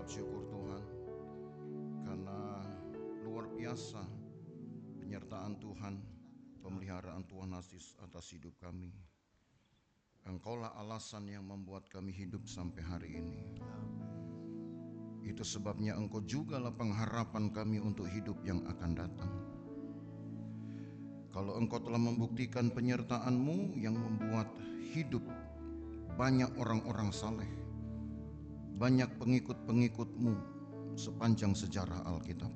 mengucap syukur Tuhan karena luar biasa penyertaan Tuhan, pemeliharaan Tuhan atas hidup kami. Engkaulah alasan yang membuat kami hidup sampai hari ini. Itu sebabnya Engkau jugalah pengharapan kami untuk hidup yang akan datang. Kalau Engkau telah membuktikan penyertaan-Mu yang membuat hidup banyak orang-orang saleh, banyak pengikut-pengikut-Mu sepanjang sejarah Alkitab,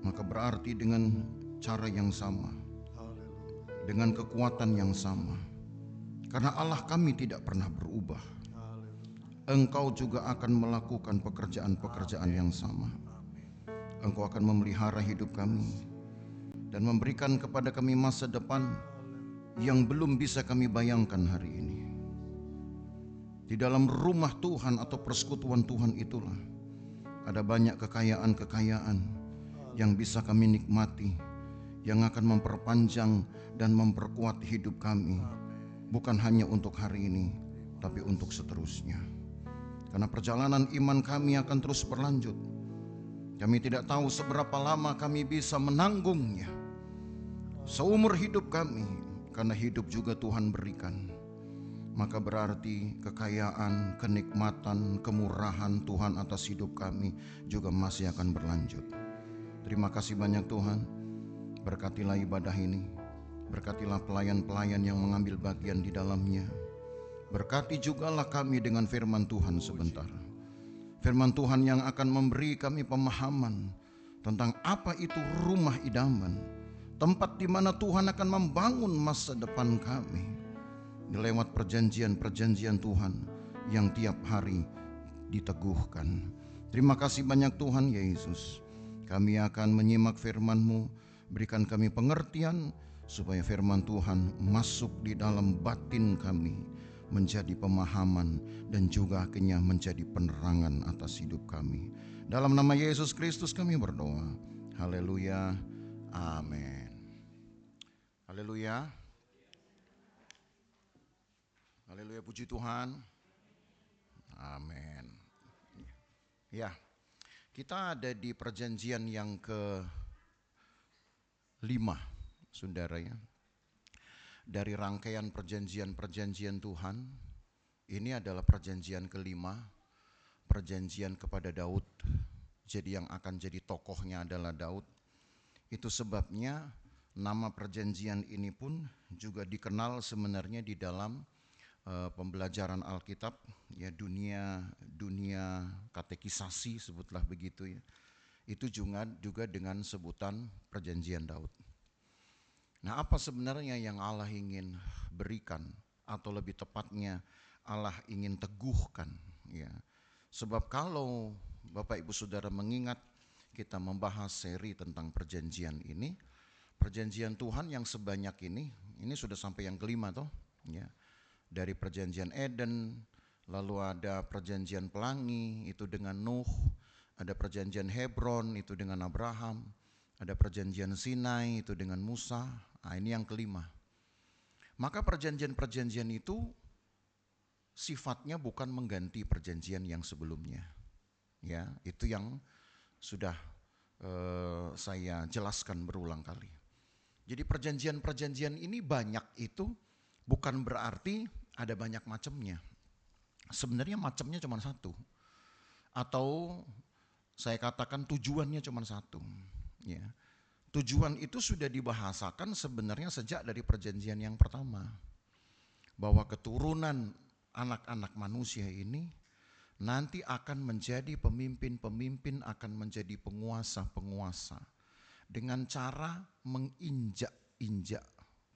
maka berarti dengan cara yang sama, dengan kekuatan yang sama, karena Allah kami tidak pernah berubah, Engkau juga akan melakukan pekerjaan-pekerjaan yang sama. Engkau akan memelihara hidup kami dan memberikan kepada kami masa depan yang belum bisa kami bayangkan hari ini. Di dalam rumah Tuhan atau persekutuan Tuhan itulah ada banyak kekayaan-kekayaan yang bisa kami nikmati, yang akan memperpanjang dan memperkuat hidup kami, bukan hanya untuk hari ini, tapi untuk seterusnya. Karena perjalanan iman kami akan terus berlanjut. Kami tidak tahu seberapa lama kami bisa menanggungnya seumur hidup kami, karena hidup juga Tuhan berikan. Maka berarti kekayaan, kenikmatan, kemurahan Tuhan atas hidup kami juga masih akan berlanjut. Terima kasih banyak Tuhan. Berkatilah ibadah ini, berkatilah pelayan-pelayan yang mengambil bagian di dalamnya. Berkati jugalah kami dengan firman Tuhan sebentar. Firman Tuhan yang akan memberi kami pemahaman tentang apa itu rumah idaman, tempat di mana Tuhan akan membangun masa depan kami lewat perjanjian-perjanjian Tuhan yang tiap hari diteguhkan. Terima kasih banyak Tuhan Yesus. Kami akan menyimak firman-Mu. Berikan kami pengertian supaya firman Tuhan masuk di dalam batin kami, menjadi pemahaman dan juga akhirnya menjadi penerangan atas hidup kami. Dalam nama Yesus Kristus kami berdoa. Haleluya. Amin. Haleluya. Haleluya, puji Tuhan. Amin. Ya, kita ada di perjanjian yang ke-5, saudara ya. Dari rangkaian perjanjian-perjanjian Tuhan, ini adalah perjanjian ke-5, perjanjian kepada Daud. Jadi yang akan jadi tokohnya adalah Daud. Itu sebabnya nama perjanjian ini pun juga dikenal sebenarnya di dalam pembelajaran Alkitab, ya, dunia katekisasi, sebutlah begitu ya. Itu juga dengan sebutan perjanjian Daud. Nah, apa sebenarnya yang Allah ingin berikan, atau lebih tepatnya Allah ingin teguhkan, ya. Sebab kalau Bapak Ibu Saudara mengingat, kita membahas seri tentang perjanjian ini, perjanjian Tuhan yang sebanyak ini sudah sampai yang kelima toh, ya. Dari perjanjian Eden, lalu ada perjanjian pelangi itu dengan Nuh, ada perjanjian Hebron itu dengan Abraham, ada perjanjian Sinai itu dengan Musa. Nah, ini yang kelima. Maka perjanjian-perjanjian itu sifatnya bukan mengganti perjanjian yang sebelumnya. Ya, itu yang sudah saya jelaskan berulang kali. Jadi perjanjian-perjanjian ini banyak itu bukan berarti ada banyak macamnya. Sebenarnya macamnya cuma satu. Atau saya katakan tujuannya cuma satu. Ya. Tujuan itu sudah dibahasakan sebenarnya sejak dari perjanjian yang pertama. Bahwa keturunan anak-anak manusia ini nanti akan menjadi pemimpin-pemimpin, akan menjadi penguasa-penguasa dengan cara menginjak-injak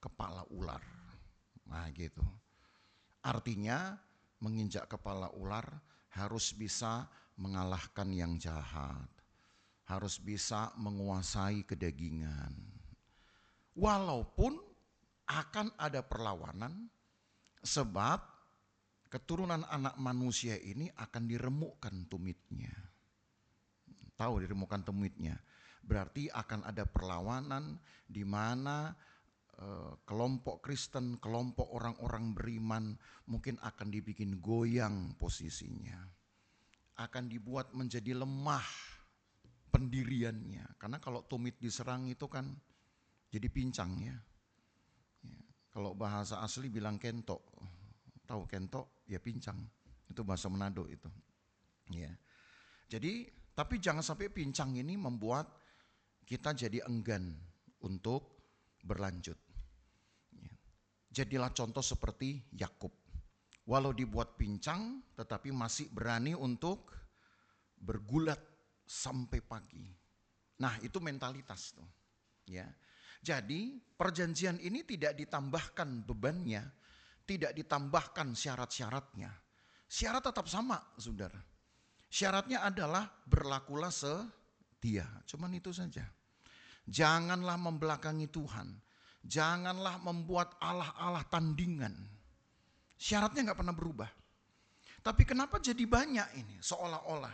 kepala ular. Nah gitu. Artinya menginjak kepala ular harus bisa mengalahkan yang jahat, harus bisa menguasai kedagingan. Walaupun akan ada perlawanan, sebab keturunan anak manusia ini akan diremukkan tumitnya. Tahu diremukkan tumitnya? Berarti akan ada perlawanan di mana kelompok Kristen, kelompok orang-orang beriman mungkin akan dibikin goyang posisinya. akan dibuat menjadi lemah pendiriannya. Karena kalau tumit diserang itu kan jadi pincang ya. Kalau bahasa asli bilang kento, tahu kento ya pincang, itu bahasa Manado itu. Ya. Jadi tapi jangan sampai pincang ini membuat kita jadi enggan untuk berlanjut. Ya. Jadilah contoh seperti Yakub. Walau dibuat pincang, tetapi masih berani untuk bergulat sampai pagi. Nah, itu mentalitas tuh. Ya. Jadi, perjanjian ini tidak ditambahkan bebannya, tidak ditambahkan syarat-syaratnya. Syarat tetap sama, Saudara. Syaratnya adalah berlakulah setia. Cuman itu saja. Janganlah membelakangi Tuhan. Janganlah membuat Allah-Allah tandingan. Syaratnya nggak pernah berubah. Tapi kenapa jadi banyak ini? Seolah-olah.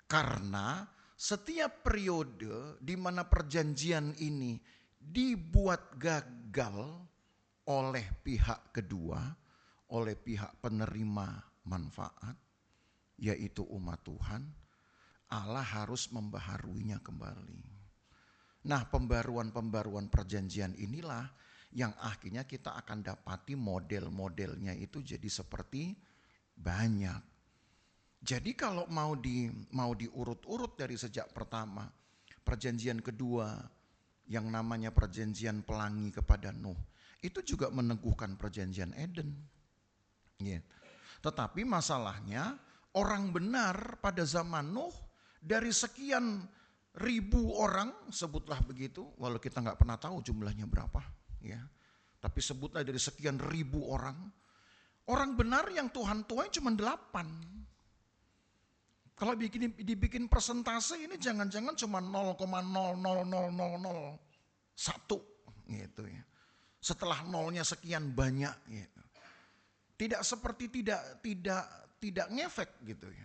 Karena setiap periode di mana perjanjian ini dibuat gagal oleh pihak kedua, oleh pihak penerima manfaat, yaitu umat Tuhan, Allah harus membaharuinya kembali. Nah, pembaruan-pembaruan perjanjian inilah yang akhirnya kita akan dapati model-modelnya itu jadi seperti banyak. Jadi kalau mau diurut-urut dari sejak pertama, perjanjian kedua yang namanya perjanjian pelangi kepada Nuh, itu juga meneguhkan perjanjian Eden. Yeah. Tetapi masalahnya orang benar pada zaman Nuh dari sekian ribu orang, sebutlah begitu, walau kita nggak pernah tahu jumlahnya berapa, ya. Tapi sebutlah dari sekian ribu orang benar yang Tuhan tuai cuma 8. Kalau dibikin persentase ini jangan-jangan cuma 0,00001 gitu ya. Setelah nolnya sekian banyak gitu. Tidak seperti tidak ngefek gitu ya.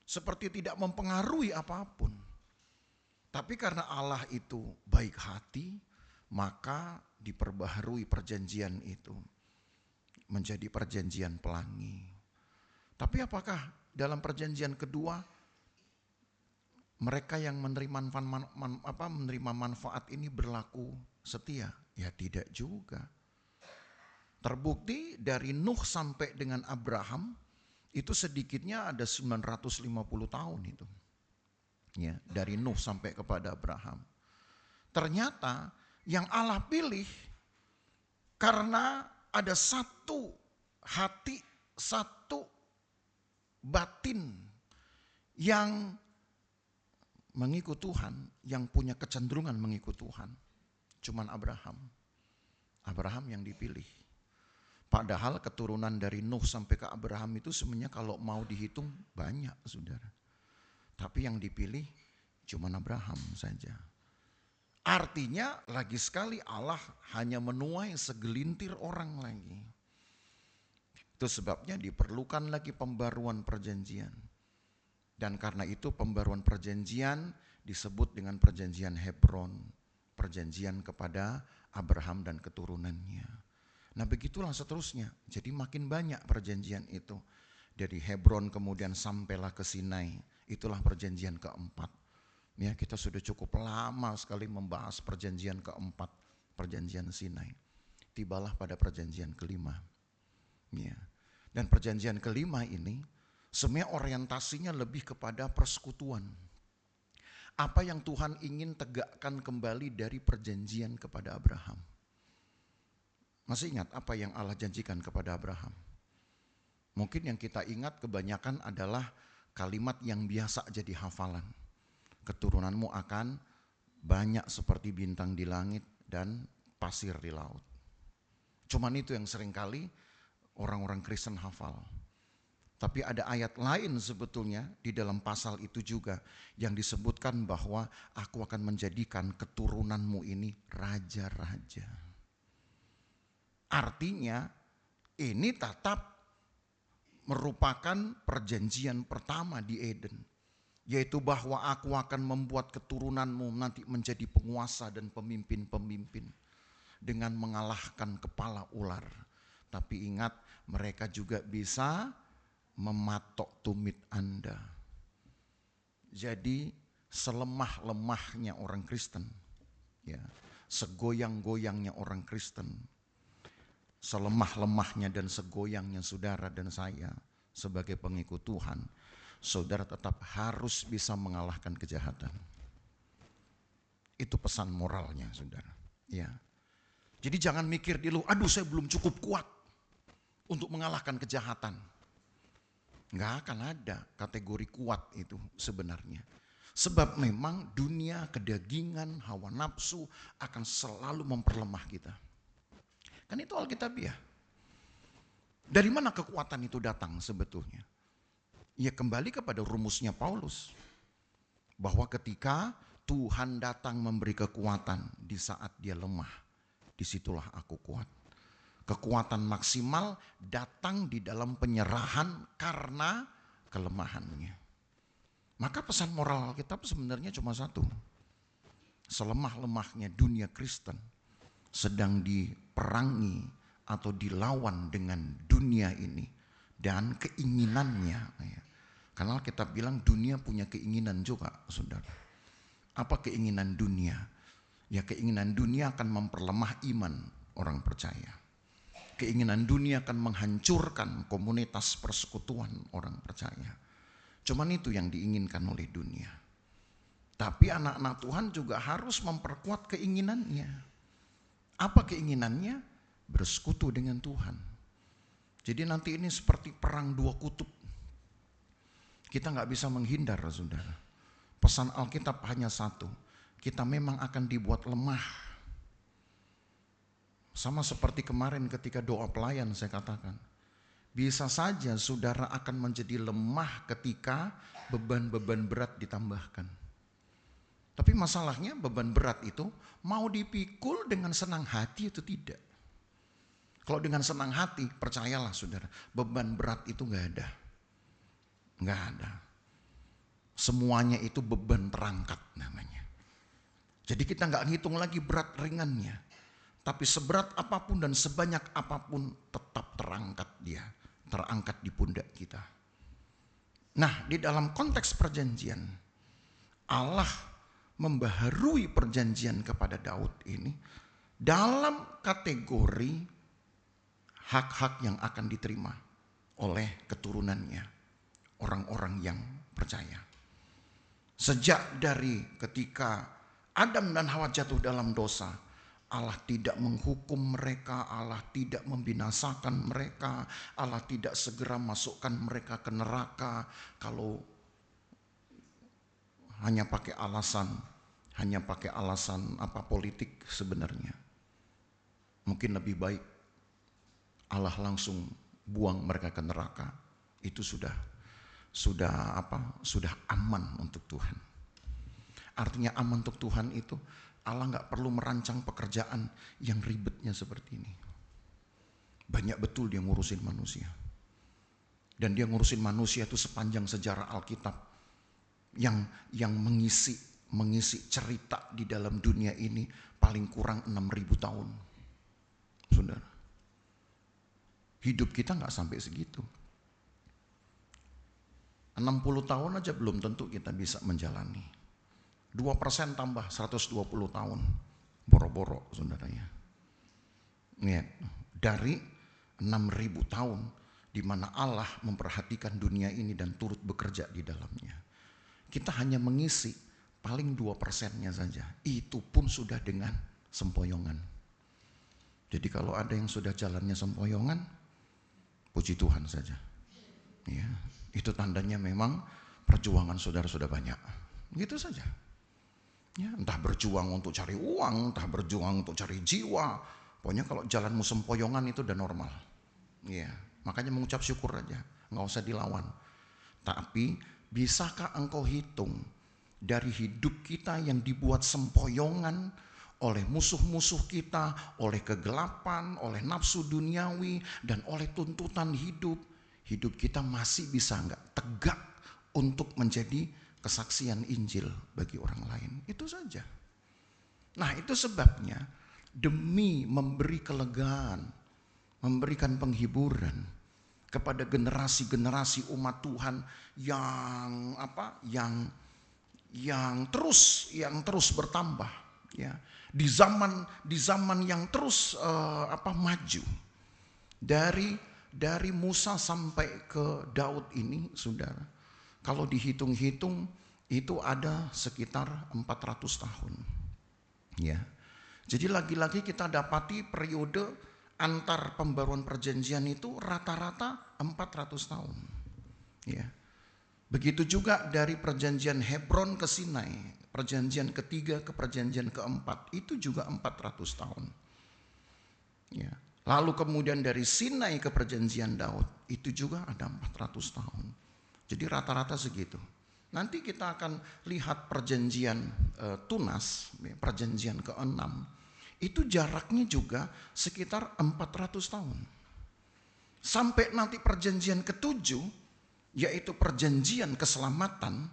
Seperti tidak mempengaruhi apapun. Tapi karena Allah itu baik hati, maka diperbaharui perjanjian itu menjadi perjanjian pelangi. Tapi apakah dalam perjanjian kedua mereka yang menerima manfaat ini berlaku setia? Ya tidak juga. Terbukti dari Nuh sampai dengan Abraham itu sedikitnya ada 950 tahun itu. Ya, dari Nuh sampai kepada Abraham. Ternyata yang Allah pilih karena ada satu hati, satu batin yang mengikut Tuhan, yang punya kecenderungan mengikut Tuhan. Cuman Abraham. Abraham yang dipilih. Padahal keturunan dari Nuh sampai ke Abraham itu sebenarnya kalau mau dihitung banyak, Saudara. Tapi yang dipilih cuma Abraham saja. Artinya lagi sekali Allah hanya menuai segelintir orang lagi. Itu sebabnya diperlukan lagi pembaruan perjanjian. Dan karena itu pembaruan perjanjian disebut dengan perjanjian Hebron. Perjanjian kepada Abraham dan keturunannya. Nah begitulah seterusnya. Jadi makin banyak perjanjian itu. Dari Hebron kemudian sampailah ke Sinai. Itulah perjanjian keempat. Ya, kita sudah cukup lama sekali membahas perjanjian keempat, perjanjian Sinai. Tibalah pada perjanjian kelima. Ya. Dan perjanjian kelima ini sebenarnya orientasinya lebih kepada persekutuan. Apa yang Tuhan ingin tegakkan kembali dari perjanjian kepada Abraham. Masih ingat apa yang Allah janjikan kepada Abraham? Mungkin yang kita ingat kebanyakan adalah kalimat yang biasa jadi hafalan. Keturunanmu akan banyak seperti bintang di langit dan pasir di laut. Cuman itu yang seringkali orang-orang Kristen hafal. Tapi ada ayat lain sebetulnya di dalam pasal itu juga yang disebutkan bahwa aku akan menjadikan keturunanmu ini raja-raja. Artinya ini tetap merupakan perjanjian pertama di Eden. Yaitu bahwa aku akan membuat keturunanmu nanti menjadi penguasa dan pemimpin-pemimpin. Dengan mengalahkan kepala ular. Tapi ingat mereka juga bisa mematok tumit Anda. Jadi selemah-lemahnya orang Kristen, ya, segoyang-goyangnya orang Kristen, selemah-lemahnya dan segoyangnya saudara dan saya sebagai pengikut Tuhan, saudara tetap harus bisa mengalahkan kejahatan. Itu pesan moralnya, saudara. Ya. Jadi jangan mikir dulu, aduh saya belum cukup kuat untuk mengalahkan kejahatan. Nggak akan ada kategori kuat itu sebenarnya. Sebab memang dunia kedagingan, hawa nafsu akan selalu memperlemah kita. Kan itu Alkitabiah. Dari mana kekuatan itu datang sebetulnya? Ya kembali kepada rumusnya Paulus. Bahwa ketika Tuhan datang memberi kekuatan di saat dia lemah, disitulah aku kuat. Kekuatan maksimal datang di dalam penyerahan karena kelemahannya. Maka pesan moral Alkitab sebenarnya cuma satu. Selemah-lemahnya dunia Kristen sedang diperangi atau dilawan dengan dunia ini dan keinginannya. Karena Alkitab bilang dunia punya keinginan juga, saudara. Apa keinginan dunia? Ya keinginan dunia akan memperlemah iman orang percaya. Keinginan dunia akan menghancurkan komunitas persekutuan orang percaya. Cuman itu yang diinginkan oleh dunia. Tapi anak-anak Tuhan juga harus memperkuat keinginannya. Apa keinginannya? Bersekutu dengan Tuhan. Jadi nanti ini seperti perang dua kutub. Kita gak bisa menghindar, saudara. Pesan Alkitab hanya satu. Kita memang akan dibuat lemah. Sama seperti kemarin ketika doa pelayan saya katakan. Bisa saja saudara akan menjadi lemah ketika beban-beban berat ditambahkan. Tapi masalahnya beban berat itu mau dipikul dengan senang hati atau tidak. Kalau dengan senang hati, percayalah saudara, beban berat itu gak ada. Gak ada. Semuanya itu beban terangkat namanya. Jadi kita gak ngitung lagi berat ringannya. Tapi seberat apapun dan sebanyak apapun tetap terangkat dia. Terangkat di pundak kita. Nah, di dalam konteks perjanjian, Allah membaharui perjanjian kepada Daud ini dalam kategori hak-hak yang akan diterima oleh keturunannya, orang-orang yang percaya. Sejak dari ketika Adam dan Hawa jatuh dalam dosa, Allah tidak menghukum mereka, Allah tidak membinasakan mereka, Allah tidak segera masukkan mereka ke neraka kalau hanya pakai alasan apa politik sebenarnya. Mungkin lebih baik Allah langsung buang mereka ke neraka. Itu sudah aman untuk Tuhan. Artinya aman untuk Tuhan itu Allah gak perlu merancang pekerjaan yang ribetnya seperti ini. Banyak betul dia ngurusin manusia. Dan dia ngurusin manusia itu sepanjang sejarah Alkitab. Yang mengisi cerita di dalam dunia ini paling kurang 6.000 tahun. Saudara. Hidup kita gak sampai segitu. 60 tahun aja belum tentu kita bisa menjalani. 2% tambah 120 tahun. Boro-boro saudaranya. Ya, dari 6.000 tahun di mana Allah memperhatikan dunia ini dan turut bekerja di dalamnya. Kita hanya mengisi paling 2%-nya saja. Itu pun sudah dengan sempoyongan. Jadi kalau ada yang sudah jalannya sempoyongan, puji Tuhan saja. Ya, itu tandanya memang perjuangan saudara sudah banyak. Gitu saja. Ya, entah berjuang untuk cari uang, entah berjuang untuk cari jiwa. Pokoknya kalau jalanmu sempoyongan itu udah normal. Ya, makanya mengucap syukur aja, nggak usah dilawan. Tapi bisakah engkau hitung dari hidup kita yang dibuat sempoyongan oleh musuh-musuh kita, oleh kegelapan, oleh nafsu duniawi, dan oleh tuntutan hidup. Hidup kita masih bisa nggak tegak untuk menjadi kesaksian Injil bagi orang lain. Itu saja. Nah, itu sebabnya demi memberi kelegaan, memberikan penghiburan kepada generasi-generasi umat Tuhan yang yang terus bertambah, ya. Di zaman yang terus maju. Dari Musa sampai ke Daud ini, saudara, kalau dihitung-hitung itu ada sekitar 400 tahun. Ya. Jadi lagi-lagi kita dapati periode antar pembaruan perjanjian itu rata-rata 400 tahun. Ya. Begitu juga dari perjanjian Hebron ke Sinai, perjanjian ketiga ke perjanjian keempat, itu juga 400 tahun. Ya. Lalu kemudian dari Sinai ke perjanjian Daud, itu juga ada 400 tahun. Jadi rata-rata segitu. Nanti kita akan lihat perjanjian Tunas, perjanjian ke-6, itu jaraknya juga sekitar 400 tahun. Sampai nanti perjanjian ke-7, yaitu perjanjian keselamatan,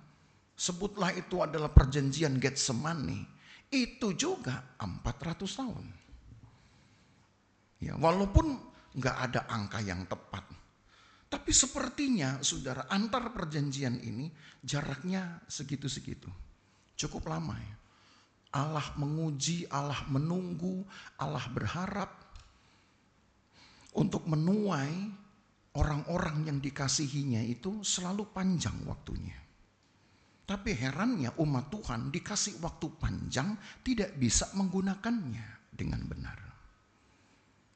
sebutlah itu adalah perjanjian Getsemani, itu juga 400 tahun. Ya, walaupun nggak ada angka yang tepat, tapi sepertinya saudara, antar perjanjian ini jaraknya segitu-segitu, cukup lama ya. Allah menguji, Allah menunggu, Allah berharap untuk menuai orang-orang yang dikasihinya itu selalu panjang waktunya. Tapi herannya umat Tuhan dikasih waktu panjang tidak bisa menggunakannya dengan benar.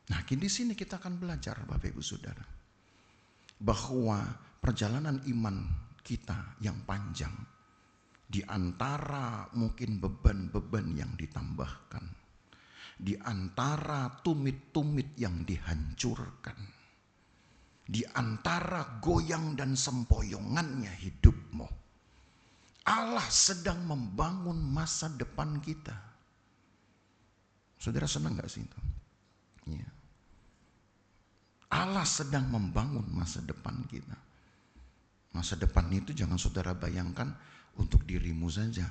Nah, di sini kita akan belajar Bapak Ibu Saudara, bahwa perjalanan iman kita yang panjang, di antara mungkin beban-beban yang ditambahkan, di antara tumit-tumit yang dihancurkan, di antara goyang dan sempoyongannya hidupmu, Allah sedang membangun masa depan kita. Saudara senang gak sih itu? Ya. Allah sedang membangun masa depan kita. Masa depan itu jangan saudara bayangkan untuk dirimu saja.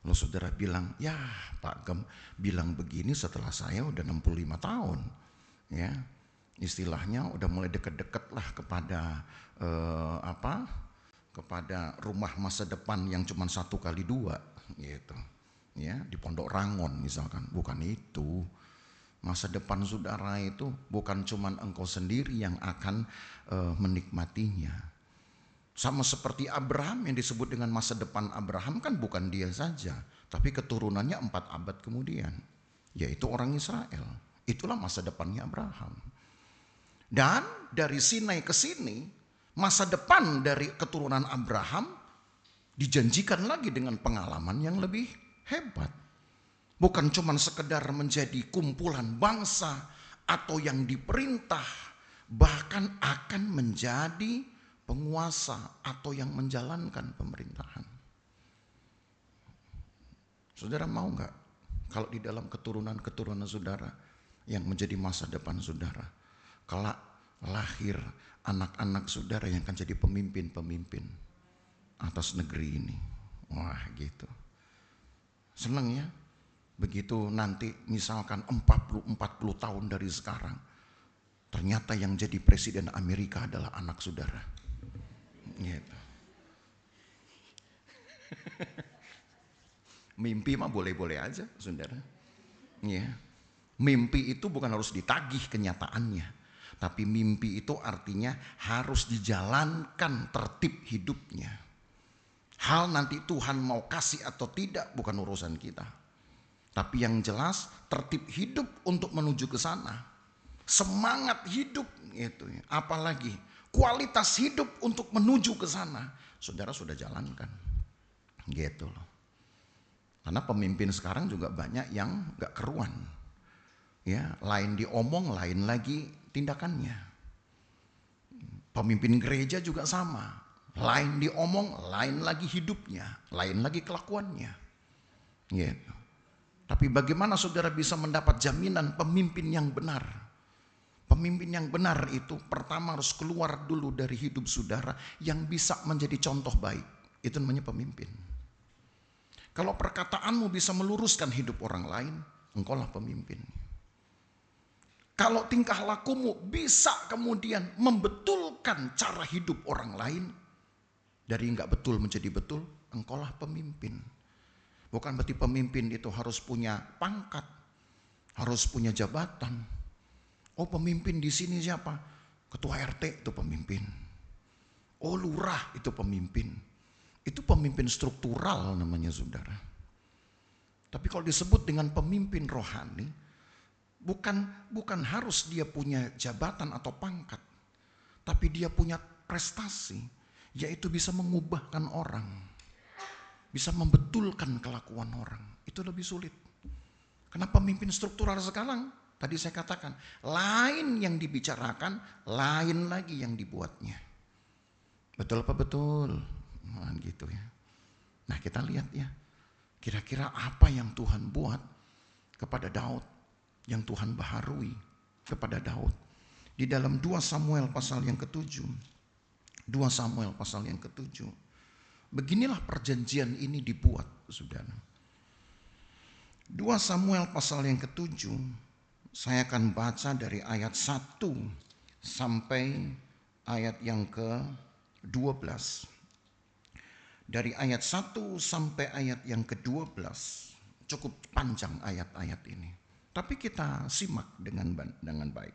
Kalau saudara bilang, ya Pak Gem bilang begini setelah saya udah 65 tahun. Ya, istilahnya udah mulai deket-deket lah kepada kepada rumah masa depan yang cuma 1x2 gitu. Ya, di Pondok Rangon misalkan. Bukan itu. Masa depan saudara itu bukan cuma engkau sendiri yang akan menikmatinya. Sama seperti Abraham, yang disebut dengan masa depan Abraham kan bukan dia saja, tapi keturunannya 4 abad kemudian, yaitu orang Israel. Itulah masa depannya Abraham. Dan dari Sinai ke sini, masa depan dari keturunan Abraham dijanjikan lagi dengan pengalaman yang lebih hebat. Bukan cuma sekedar menjadi kumpulan bangsa atau yang diperintah, bahkan akan menjadi penguasa atau yang menjalankan pemerintahan. Saudara mau nggak kalau di dalam keturunan-keturunan saudara yang menjadi masa depan saudara, kelak lahir anak-anak saudara yang akan jadi pemimpin-pemimpin atas negeri ini? Wah gitu. Senang ya? Begitu nanti misalkan 40 tahun dari sekarang, ternyata yang jadi presiden Amerika adalah anak saudara. Gitu. Mimpi mah boleh-boleh aja, saudara. Ya. Mimpi itu bukan harus ditagih kenyataannya, tapi mimpi itu artinya harus dijalankan tertib hidupnya. Hal nanti Tuhan mau kasih atau tidak bukan urusan kita. Tapi yang jelas tertib hidup untuk menuju ke sana. Semangat hidup gitu ya. Apalagi kualitas hidup untuk menuju ke sana. Saudara sudah jalankan. Gitu loh. Karena pemimpin sekarang juga banyak yang gak keruan. Ya, lain diomong, lain lagi tindakannya. Pemimpin gereja juga sama. Lain diomong, lain lagi hidupnya, lain lagi kelakuannya. Gitu. Tapi bagaimana saudara bisa mendapat jaminan pemimpin yang benar? Pemimpin yang benar itu pertama harus keluar dulu dari hidup saudara yang bisa menjadi contoh baik. Itu namanya pemimpin. Kalau perkataanmu bisa meluruskan hidup orang lain, engkaulah pemimpin. Kalau tingkah lakumu bisa kemudian membetulkan cara hidup orang lain, dari enggak betul menjadi betul, engkaulah pemimpin. Bukan berarti pemimpin itu harus punya pangkat, harus punya jabatan. Oh, pemimpin di sini siapa? Ketua RT itu pemimpin. Oh, lurah itu pemimpin. Itu pemimpin struktural namanya, saudara. Tapi kalau disebut dengan pemimpin rohani, bukan harus dia punya jabatan atau pangkat, tapi dia punya prestasi, yaitu bisa mengubahkan orang, bisa membetulkan kelakuan orang. Itu lebih sulit. Karena pemimpin struktural sekarang, tadi saya katakan, lain yang dibicarakan, lain lagi yang dibuatnya. Betul apa betul? Nah, gitu ya. Nah, kita lihat ya, kira-kira apa yang Tuhan buat kepada Daud, yang Tuhan baharui kepada Daud. Di dalam 2 Samuel pasal yang ke-7. 2 Samuel pasal yang ke-7. Beginilah perjanjian ini dibuat, saudara. 2 Samuel pasal yang ke-7, saya akan baca dari ayat 1 sampai ayat yang ke-12. Dari ayat 1 sampai ayat yang ke-12, cukup panjang ayat-ayat ini. Tapi kita simak dengan baik.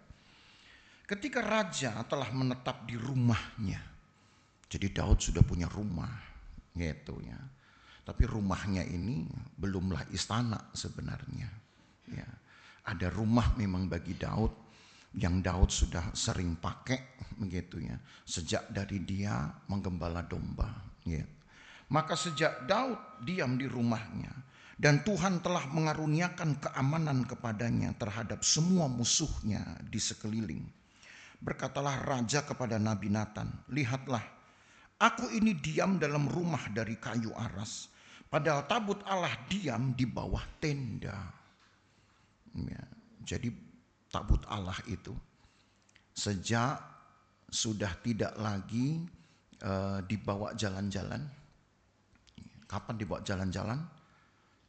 Ketika raja telah menetap di rumahnya, jadi Daud sudah punya rumah, gitu ya. Tapi rumahnya ini belumlah istana sebenarnya. Ya, ada rumah memang bagi Daud yang Daud sudah sering pakai, begitu ya. Sejak dari dia menggembala domba. Ya. Maka sejak Daud diam di rumahnya dan Tuhan telah mengaruniakan keamanan kepadanya terhadap semua musuhnya di sekeliling. Berkatalah raja kepada Nabi Nathan, lihatlah, aku ini diam dalam rumah dari kayu aras, padahal tabut Allah diam di bawah tenda. Ya, jadi tabut Allah itu sejak sudah tidak lagi dibawa jalan-jalan. Kapan dibawa jalan-jalan?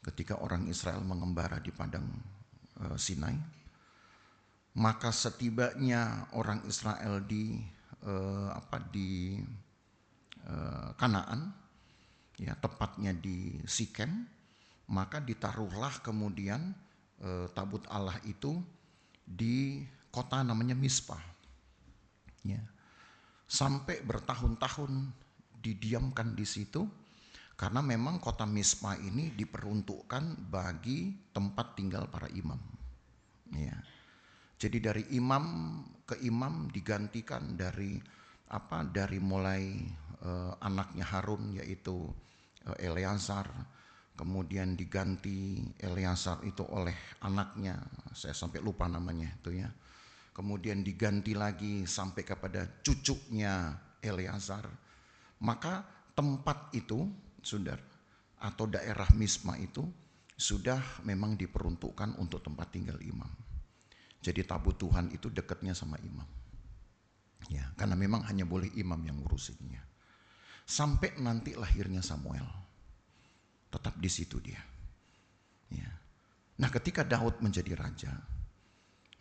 Ketika orang Israel mengembara di padang Sinai. Maka setibanya orang Israel di Kanaan, ya, tepatnya di Sikem, maka ditaruhlah kemudian tabut Allah itu di kota namanya Mispa. Ya. Sampai bertahun-tahun didiamkan di situ. Karena memang kota Mispa ini diperuntukkan bagi tempat tinggal para imam. Ya. Jadi dari imam ke imam digantikan dari mulai anaknya Harun yaitu Eleazar, kemudian diganti Eleazar itu oleh anaknya, saya sampai lupa namanya itu ya. Kemudian diganti lagi sampai kepada cucunya Eleazar. Maka tempat itu, saudara, atau daerah Mispa itu sudah memang diperuntukkan untuk tempat tinggal imam. Jadi tabut Tuhan itu dekatnya sama imam. Ya, karena memang hanya boleh imam yang ngurusinnya. Sampai nanti lahirnya Samuel. Tetap di situ dia. Ya. Nah, ketika Daud menjadi raja,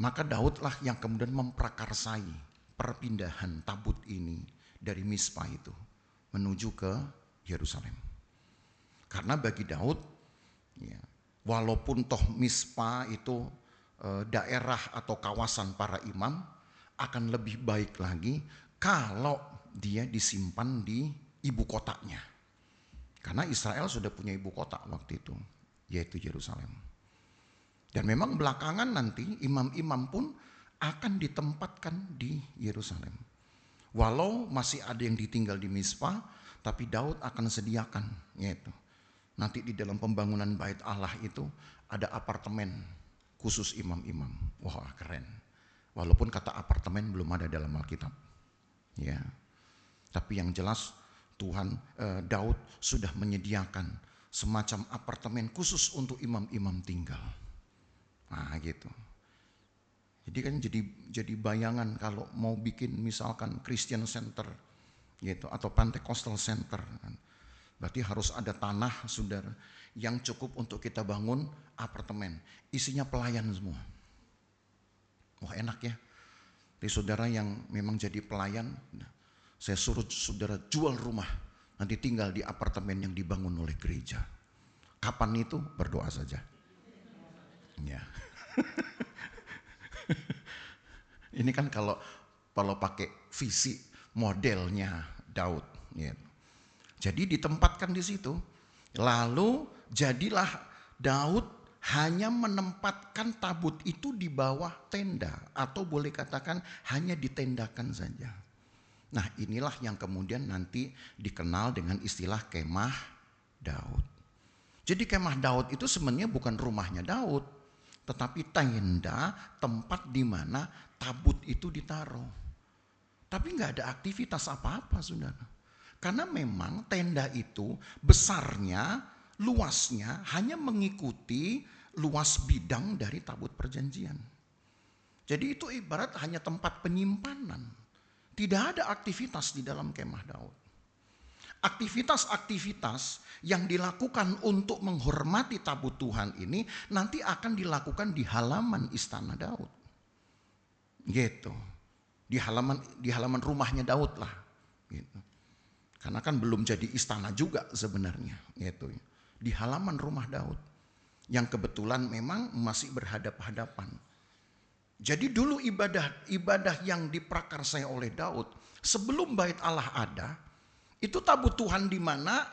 maka Daudlah yang kemudian memprakarsai perpindahan tabut ini dari Mispa itu menuju ke Yerusalem. Karena bagi Daud, ya, walaupun toh Mispa itu daerah atau kawasan para imam, akan lebih baik lagi kalau dia disimpan di ibu kotanya. Karena Israel sudah punya ibu kota waktu itu, yaitu Yerusalem. Dan memang belakangan nanti imam-imam pun akan ditempatkan di Yerusalem. Walau masih ada yang ditinggal di Mispa, tapi Daud akan sediakan, yaitu nanti di dalam pembangunan bait Allah itu ada apartemen khusus imam-imam. Wah, keren. Walaupun kata apartemen belum ada dalam Alkitab. Ya. Tapi yang jelas Daud sudah menyediakan semacam apartemen khusus untuk imam-imam tinggal. Nah, gitu. Jadi kan jadi bayangan kalau mau bikin misalkan Christian Center gitu atau Pentecostal Center, berarti harus ada tanah, saudara, yang cukup untuk kita bangun apartemen, isinya pelayan semua. Wah, enak ya. Jadi saudara yang memang jadi pelayan, saya suruh saudara jual rumah Nanti tinggal di apartemen yang dibangun oleh gereja. Kapan itu? Berdoa saja. Ya. Ini kan kalau pakai visi modelnya Daud. Ya. Jadi ditempatkan di situ. Lalu jadilah Daud hanya menempatkan tabut itu di bawah tenda. Atau boleh katakan hanya ditendakan saja. Nah inilah yang kemudian nanti dikenal dengan istilah kemah Daud. Jadi kemah Daud itu sebenarnya bukan rumahnya Daud. Tetapi tenda, tempat di mana tabut itu ditaruh. Tapi nggak ada aktivitas apa-apa, saudara. Karena memang tenda itu besarnya, luasnya hanya mengikuti luas bidang dari tabut perjanjian. Jadi itu ibarat hanya tempat penyimpanan. Tidak ada aktivitas di dalam kemah Daud. Aktivitas-aktivitas yang dilakukan untuk menghormati tabut Tuhan ini nanti akan dilakukan di halaman istana Daud. Gitu. Di halaman rumahnya Daud lah. Gitu. Karena kan belum jadi istana juga sebenarnya. Gitu. Di halaman rumah Daud. Yang kebetulan memang masih berhadap-hadapan. Jadi dulu ibadah yang diprakarsai oleh Daud sebelum bait Allah ada, itu tabut Tuhan di mana,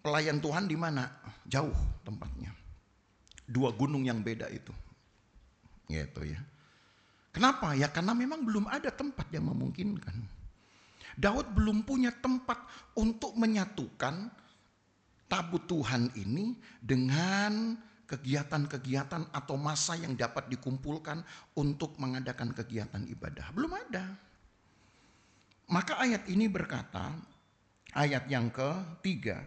pelayan Tuhan di mana? Jauh tempatnya. Dua gunung yang beda itu. Gitu ya. Kenapa? Ya karena memang belum ada tempat yang memungkinkan. Daud belum punya tempat untuk menyatukan tabut Tuhan ini dengan kegiatan-kegiatan atau masa yang dapat dikumpulkan untuk mengadakan kegiatan ibadah. Belum ada. Maka ayat ini berkata, ayat yang ketiga,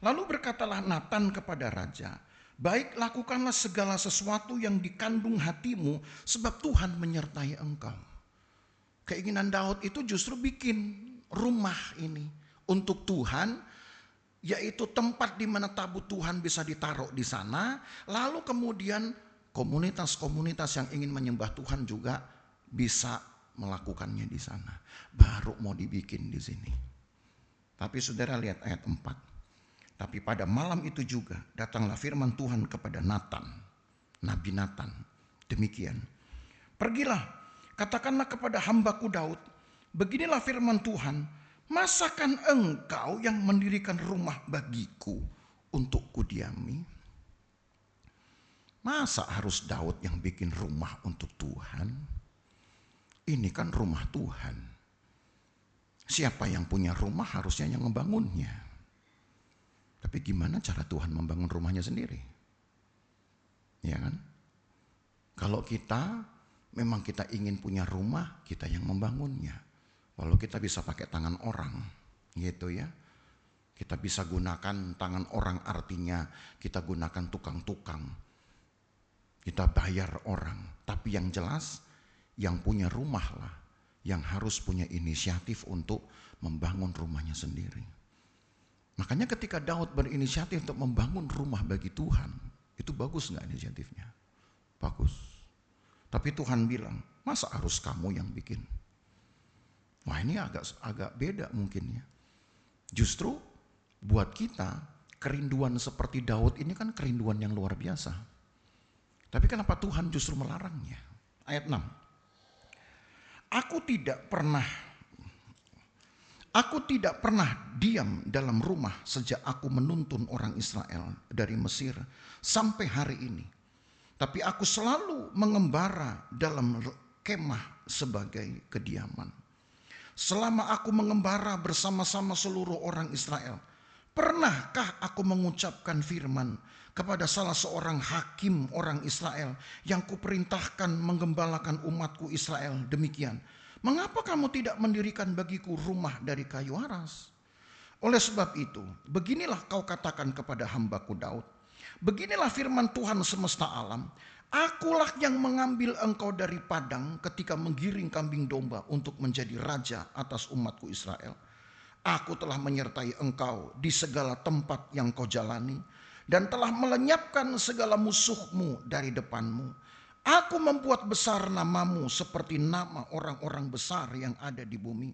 lalu berkatalah Natan kepada raja, baik lakukanlah segala sesuatu yang dikandung hatimu sebab Tuhan menyertai engkau. Keinginan Daud itu justru bikin rumah ini untuk Tuhan, yaitu tempat di mana tabut Tuhan bisa ditaruh di sana. Lalu kemudian komunitas-komunitas yang ingin menyembah Tuhan juga bisa melakukannya di sana. Baru mau dibikin di sini. Tapi saudara lihat ayat 4. Tapi pada malam itu juga datanglah firman Tuhan kepada Natan, Nabi Natan. Demikian. Pergilah, katakanlah kepada hambaku Daud, beginilah firman Tuhan, masakan engkau yang mendirikan rumah bagiku untuk kudiami? Masa harus Daud yang bikin rumah untuk Tuhan? Ini kan rumah Tuhan. Siapa yang punya rumah harusnya yang membangunnya. Tapi gimana cara Tuhan membangun rumahnya sendiri? Ya kan? Kalau memang kita ingin punya rumah, kita yang membangunnya. Walau kita bisa pakai tangan orang, gitu ya. Kita bisa gunakan tangan orang, artinya kita gunakan tukang-tukang. Kita bayar orang. Tapi yang jelas, yang punya rumah lah yang harus punya inisiatif untuk membangun rumahnya sendiri. Makanya ketika Daud berinisiatif untuk membangun rumah bagi Tuhan, itu bagus nggak inisiatifnya? Bagus. Tapi Tuhan bilang, masa harus kamu yang bikin? Wah ini agak beda mungkin ya. Justru buat kita, kerinduan seperti Daud ini kan kerinduan yang luar biasa. Tapi kenapa Tuhan justru melarangnya? Ayat 6. Aku tidak pernah diam dalam rumah sejak aku menuntun orang Israel dari Mesir sampai hari ini. Tapi aku selalu mengembara dalam kemah sebagai kediaman. Selama aku mengembara bersama-sama seluruh orang Israel, pernahkah aku mengucapkan firman kepada salah seorang hakim orang Israel yang kuperintahkan menggembalakan umatku Israel demikian? Mengapa kamu tidak mendirikan bagiku rumah dari kayu aras? Oleh sebab itu, beginilah kau katakan kepada hambaku Daud. Beginilah firman Tuhan semesta alam. Akulah yang mengambil engkau dari padang ketika menggiring kambing domba untuk menjadi raja atas umatku Israel. Aku telah menyertai engkau di segala tempat yang kau jalani dan telah melenyapkan segala musuhmu dari depanmu. Aku membuat besar namamu seperti nama orang-orang besar yang ada di bumi.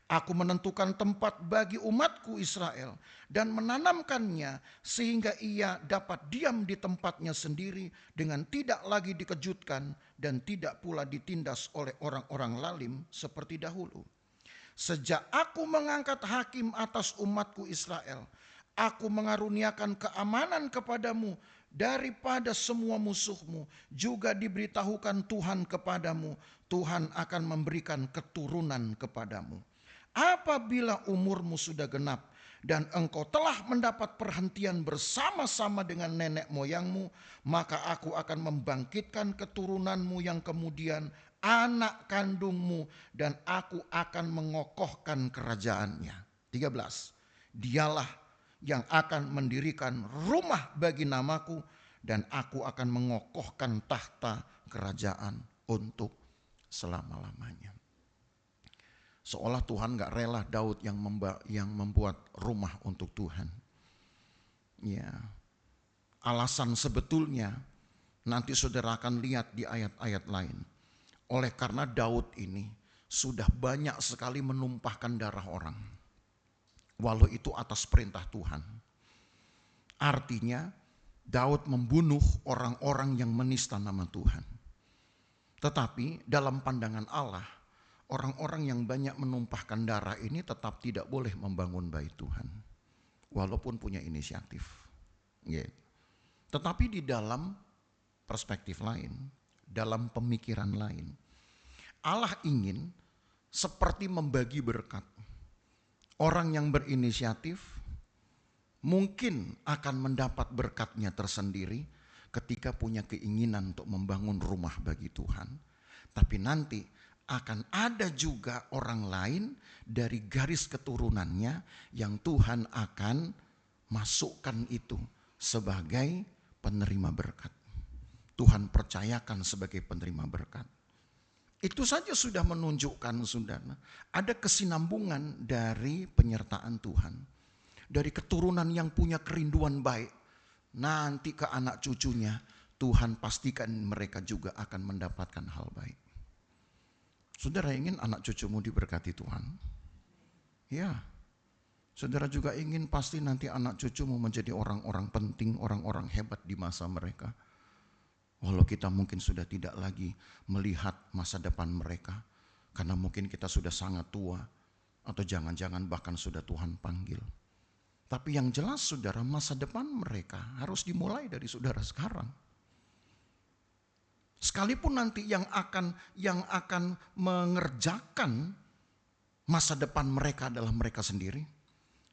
Aku menentukan tempat bagi umatku Israel dan menanamkannya sehingga ia dapat diam di tempatnya sendiri dengan tidak lagi dikejutkan dan tidak pula ditindas oleh orang-orang lalim seperti dahulu. Sejak aku mengangkat hakim atas umatku Israel, aku mengaruniakan keamanan kepadamu daripada semua musuhmu. Juga diberitahukan Tuhan kepadamu, Tuhan akan memberikan keturunan kepadamu. Apabila umurmu sudah genap dan engkau telah mendapat perhentian bersama-sama dengan nenek moyangmu, maka aku akan membangkitkan keturunanmu yang kemudian anak kandungmu, dan aku akan mengokohkan kerajaannya. 13. Dialah yang akan mendirikan rumah bagi namaku, dan aku akan mengokohkan tahta kerajaan untuk selama-lamanya. Seolah Tuhan gak rela Daud yang membuat rumah untuk Tuhan. Ya, alasan sebetulnya nanti saudara akan lihat di ayat-ayat lain. Oleh karena Daud ini sudah banyak sekali menumpahkan darah orang, walau itu atas perintah Tuhan. Artinya Daud membunuh orang-orang yang menista nama Tuhan. Tetapi dalam pandangan Allah, orang-orang yang banyak menumpahkan darah ini tetap tidak boleh membangun bait Tuhan, walaupun punya inisiatif. Tetapi di dalam perspektif lain, dalam pemikiran lain, Allah ingin seperti membagi berkat. Orang yang berinisiatif mungkin akan mendapat berkatnya tersendiri ketika punya keinginan untuk membangun rumah bagi Tuhan. Tapi nanti akan ada juga orang lain dari garis keturunannya yang Tuhan akan masukkan itu sebagai penerima berkat. Tuhan percayakan sebagai penerima berkat. Itu saja sudah menunjukkan, saudara, ada kesinambungan dari penyertaan Tuhan. Dari keturunan yang punya kerinduan baik, nanti ke anak cucunya, Tuhan pastikan mereka juga akan mendapatkan hal baik. Saudara ingin anak cucumu diberkati Tuhan? Ya. Saudara juga ingin pasti nanti anak cucumu menjadi orang-orang penting, orang-orang hebat di masa mereka. Walau kita mungkin sudah tidak lagi melihat masa depan mereka, karena mungkin kita sudah sangat tua, atau jangan-jangan bahkan sudah Tuhan panggil. Tapi yang jelas saudara, masa depan mereka harus dimulai dari saudara sekarang. Sekalipun nanti yang akan mengerjakan masa depan mereka adalah mereka sendiri,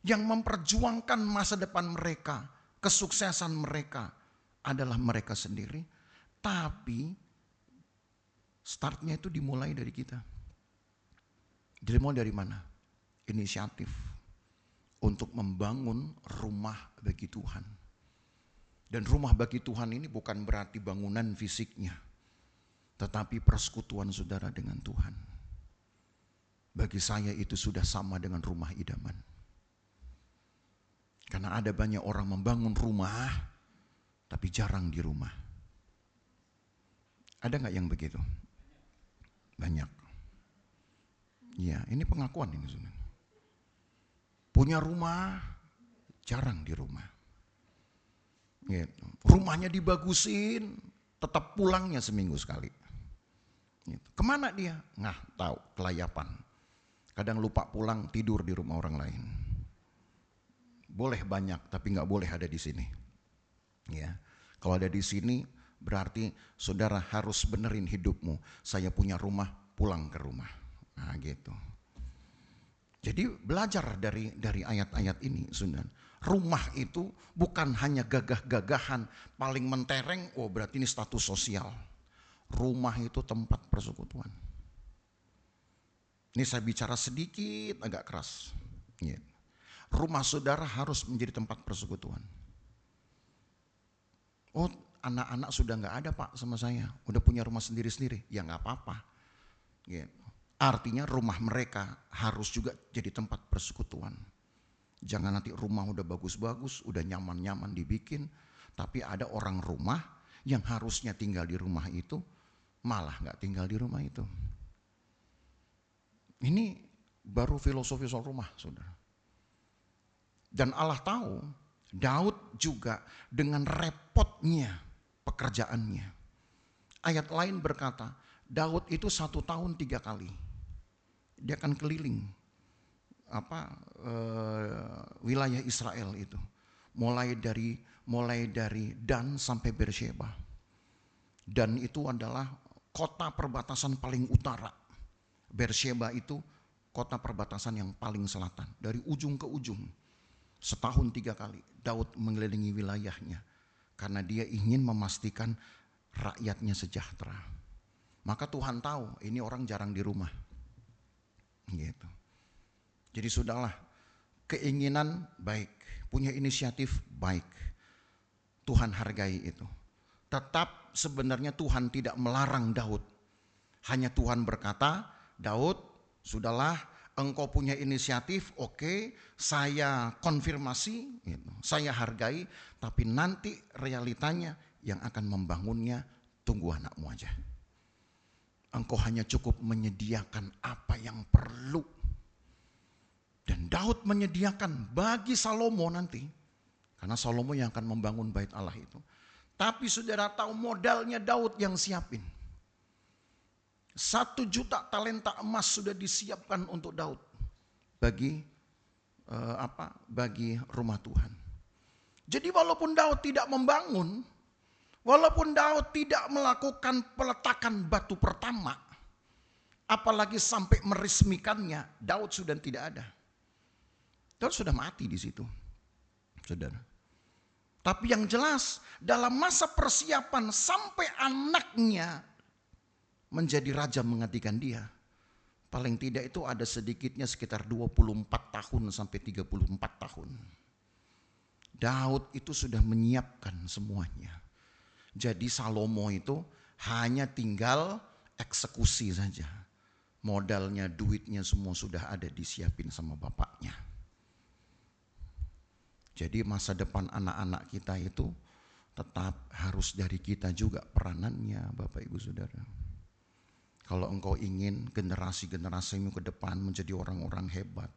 yang memperjuangkan masa depan mereka, kesuksesan mereka adalah mereka sendiri. Tapi startnya itu dimulai dari kita. Dimulai dari mana? Inisiatif untuk membangun rumah bagi Tuhan. Dan rumah bagi Tuhan ini bukan berarti bangunan fisiknya, tetapi persekutuan saudara dengan Tuhan. Bagi saya itu sudah sama dengan rumah idaman. Karena ada banyak orang membangun rumah, tapi jarang di rumah. Ada gak yang begitu? Banyak. Ya, ini pengakuan ini saudara. Punya rumah, jarang di rumah. Gitu. Rumahnya dibagusin, tetap pulangnya seminggu sekali. Gitu. Kemana dia? Nah, tahu, kelayapan. Kadang lupa pulang, tidur di rumah orang lain. Boleh banyak, tapi nggak boleh ada di sini. Ya, kalau ada di sini, berarti saudara harus benerin hidupmu. Saya punya rumah, pulang ke rumah. Nah, gitu. Jadi belajar dari ayat-ayat ini, saudara. Rumah itu bukan hanya gagah-gagahan, paling mentereng, oh berarti ini status sosial. Rumah itu tempat persekutuan. Ini saya bicara sedikit agak keras. Ya. Rumah saudara harus menjadi tempat persekutuan. Oh, anak-anak sudah nggak ada Pak sama saya, udah punya rumah sendiri-sendiri, ya nggak apa-apa. Gitu. Artinya rumah mereka harus juga jadi tempat persekutuan. Jangan nanti rumah udah bagus-bagus, udah nyaman-nyaman dibikin, tapi ada orang rumah yang harusnya tinggal di rumah itu, malah nggak tinggal di rumah itu. Ini Baru filosofi soal rumah, saudara. Dan Allah tahu Daud juga dengan repotnya pekerjaannya. Ayat lain berkata, Daud itu 1 tahun 3 kali. Dia akan keliling wilayah Israel itu. Mulai dari Dan sampai Beersheba. Dan itu adalah kota perbatasan paling utara. Beersheba itu kota perbatasan yang paling selatan. Dari ujung ke ujung. Setahun 3 kali Daud mengelilingi wilayahnya. Karena dia ingin memastikan rakyatnya sejahtera. Maka Tuhan tahu ini orang jarang di rumah. Gitu. Jadi sudahlah, keinginan baik, punya inisiatif baik. Tuhan hargai itu. Tetap sebenarnya Tuhan tidak melarang Daud. Hanya Tuhan berkata, Daud, sudahlah, engkau punya inisiatif, oke, saya konfirmasi, gitu, saya hargai, tapi nanti realitanya yang akan membangunnya, tunggu anakmu aja. Engkau hanya cukup menyediakan apa yang perlu. Dan Daud menyediakan bagi Salomo nanti, karena Salomo yang akan membangun bait Allah itu. Tapi saudara tahu modalnya Daud yang siapin. 1 juta talenta emas sudah disiapkan untuk Daud bagi rumah Tuhan. Jadi walaupun Daud tidak membangun, walaupun Daud tidak melakukan peletakan batu pertama, apalagi sampai meresmikannya, Daud sudah tidak ada. Daud sudah mati di situ, saudara. Tapi yang jelas dalam masa persiapan sampai anaknya menjadi raja menggantikan dia, paling tidak itu ada sedikitnya sekitar 24 tahun sampai 34 tahun. Daud itu sudah menyiapkan semuanya. Jadi Salomo itu hanya tinggal eksekusi saja. Modalnya, duitnya semua sudah ada disiapin sama bapaknya. Jadi masa depan anak-anak kita itu tetap harus dari kita juga peranannya, Bapak Ibu Saudara. Kalau engkau ingin generasi-generasimu ke depan menjadi orang-orang hebat,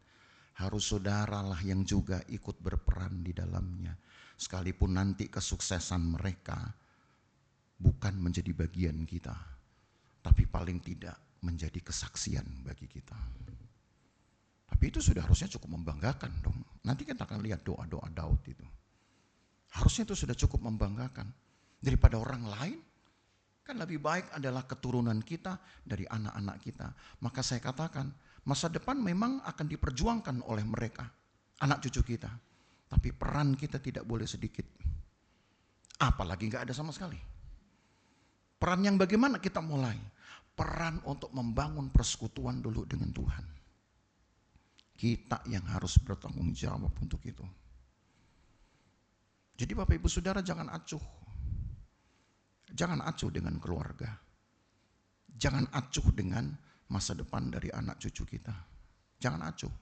harus saudaralah yang juga ikut berperan di dalamnya. Sekalipun nanti kesuksesan mereka bukan menjadi bagian kita, tapi paling tidak menjadi kesaksian bagi kita. Tapi itu sudah harusnya cukup membanggakan dong. Nanti kita akan lihat doa-doa Daud itu. Harusnya itu sudah cukup membanggakan. Daripada orang lain, kan lebih baik adalah keturunan kita dari anak-anak kita. Maka saya katakan, masa depan memang akan diperjuangkan oleh mereka, anak cucu kita. Tapi peran kita tidak boleh sedikit. Apalagi gak ada sama sekali. Peran yang bagaimana kita mulai? Peran untuk membangun persekutuan dulu dengan Tuhan. Kita yang harus bertanggung jawab untuk itu. Jadi Bapak Ibu Saudara jangan acuh. Jangan acuh dengan keluarga. Jangan acuh dengan masa depan dari anak cucu kita. Jangan acuh.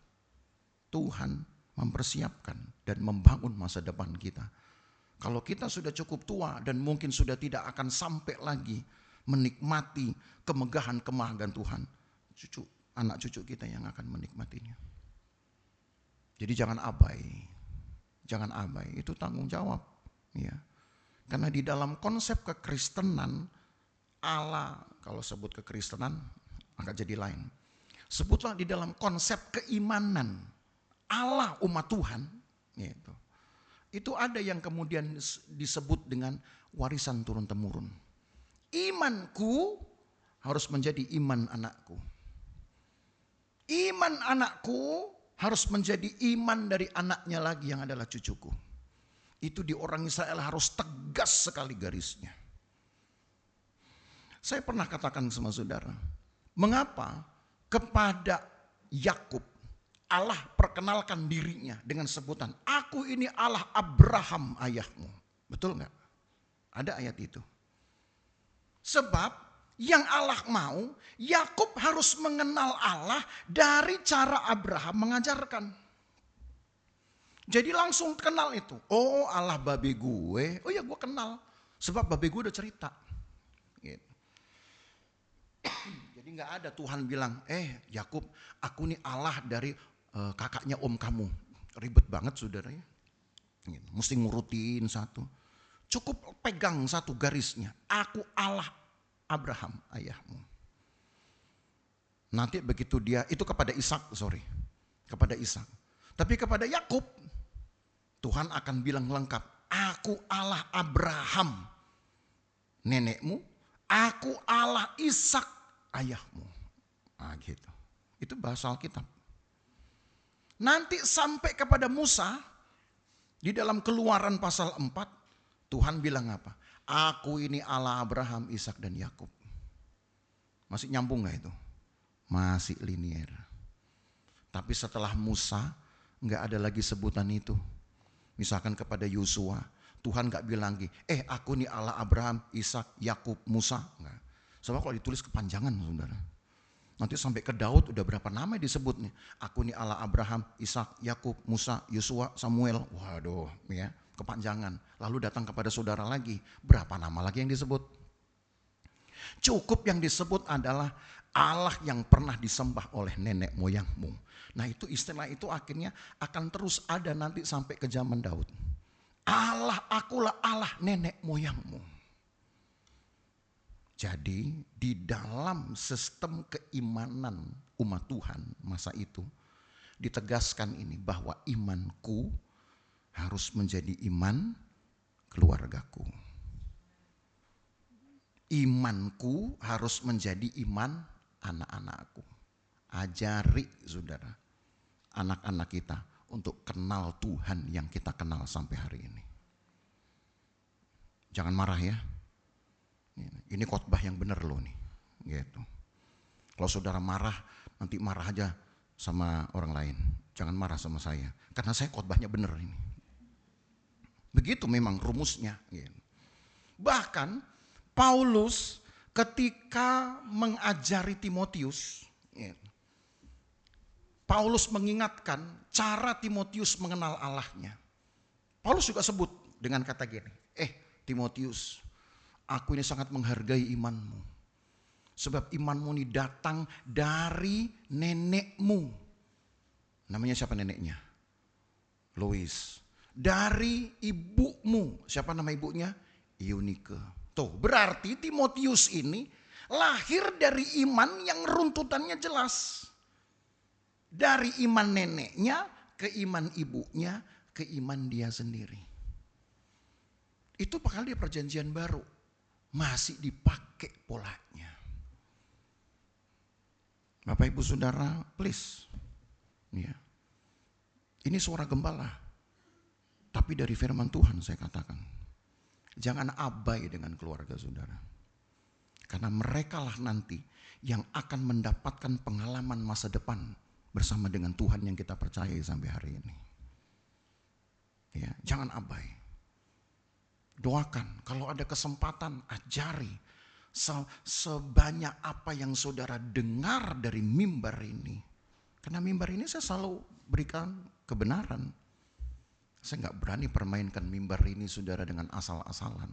Tuhan mempersiapkan dan membangun masa depan kita. Kalau kita sudah cukup tua dan mungkin sudah tidak akan sampai lagi menikmati kemegahan-kemahagan Tuhan, anak cucu kita yang akan menikmatinya. Jadi jangan abai, itu tanggung jawab, ya. Karena di dalam konsep kekristenan, Allah, kalau sebut kekristenan agak jadi lain. Sebutlah di dalam konsep keimanan Allah umat Tuhan, gitu. Itu ada yang kemudian disebut dengan warisan turun-temurun. Imanku harus menjadi iman anakku. Iman anakku harus menjadi iman dari anaknya lagi yang adalah cucuku. Itu di orang Israel harus tegas sekali garisnya. Saya pernah katakan sama saudara, mengapa kepada Yakub Allah perkenalkan dirinya dengan sebutan, aku ini Allah Abraham ayahmu. Betul enggak? Ada ayat itu. Sebab yang Allah mau, Yakub harus mengenal Allah dari cara Abraham mengajarkan. Jadi langsung kenal itu. Oh Allah babe gue, oh ya gue kenal. Sebab babe gue udah cerita. Gitu. Jadi Jadi nggak ada Tuhan bilang, Yakub, aku nih Allah dari kakaknya om kamu. Ribet banget saudaranya. Mesti ngurutin satu. Cukup pegang satu garisnya. Aku Allah Abraham ayahmu. Nanti begitu dia, itu kepada Ishak, kepada Ishak. Tapi kepada Yakub, Tuhan akan bilang lengkap, aku Allah Abraham, nenekmu, aku Allah Ishak, ayahmu. Nah gitu. Itu bahasa Alkitab. Nanti sampai kepada Musa, di dalam Keluaran pasal 4, Tuhan bilang apa? Aku ini Allah Abraham, Ishak dan Yakub. Masih nyambung gak itu? Masih linier. Tapi setelah Musa, nggak ada lagi sebutan itu. Misalkan kepada Yosua, Tuhan nggak bilang lagi, aku nih Allah Abraham, Ishak, Yakub, Musa. Nggak. Sebab kalau ditulis kepanjangan, saudara. Nanti sampai ke Daud udah berapa nama disebut nih. Aku nih Allah Abraham, Ishak, Yakub, Musa, Yosua, Samuel. Waduh, ya kepanjangan. Lalu datang kepada saudara lagi, berapa nama lagi yang disebut? Cukup yang disebut adalah Allah yang pernah disembah oleh nenek moyangmu. Nah itu istilah itu akhirnya akan terus ada nanti sampai ke zaman Daud. Allah, akulah Allah nenek moyangmu. Jadi di dalam sistem keimanan umat Tuhan masa itu ditegaskan ini bahwa imanku harus menjadi iman keluargaku. Imanku harus menjadi iman anak-anakku. Ajari saudara, anak-anak kita untuk kenal Tuhan yang kita kenal sampai hari ini. Jangan marah ya. Ini khotbah yang benar loh nih. Gitu. Kalau saudara marah, nanti marah aja sama orang lain. Jangan marah sama saya. Karena saya khotbahnya benar ini. Begitu memang rumusnya. Gitu. Bahkan Paulus ketika mengajari Timotius, Paulus mengingatkan cara Timotius mengenal Allahnya. Paulus juga sebut dengan kata gini, Timotius, aku ini sangat menghargai imanmu. Sebab imanmu ini datang dari nenekmu. Namanya siapa neneknya? Lois. Dari ibumu, siapa nama ibunya? Eunike. Tuh, berarti Timotius ini lahir dari iman yang runtutannya jelas. Dari iman neneknya, ke iman ibunya, ke iman dia sendiri. Itu bakal di perjanjian baru. Masih dipakai polanya. Bapak ibu saudara, please. Ya. Ini suara gembala. Tapi dari firman Tuhan saya katakan. Jangan abai dengan keluarga saudara. Karena merekalah nanti yang akan mendapatkan pengalaman masa depan bersama dengan Tuhan yang kita percayai sampai hari ini. Ya, jangan abai. Doakan, kalau ada kesempatan ajari sebanyak apa yang saudara dengar dari mimbar ini. Karena mimbar ini saya selalu berikan kebenaran. Saya nggak berani permainkan mimbar ini saudara dengan asal-asalan.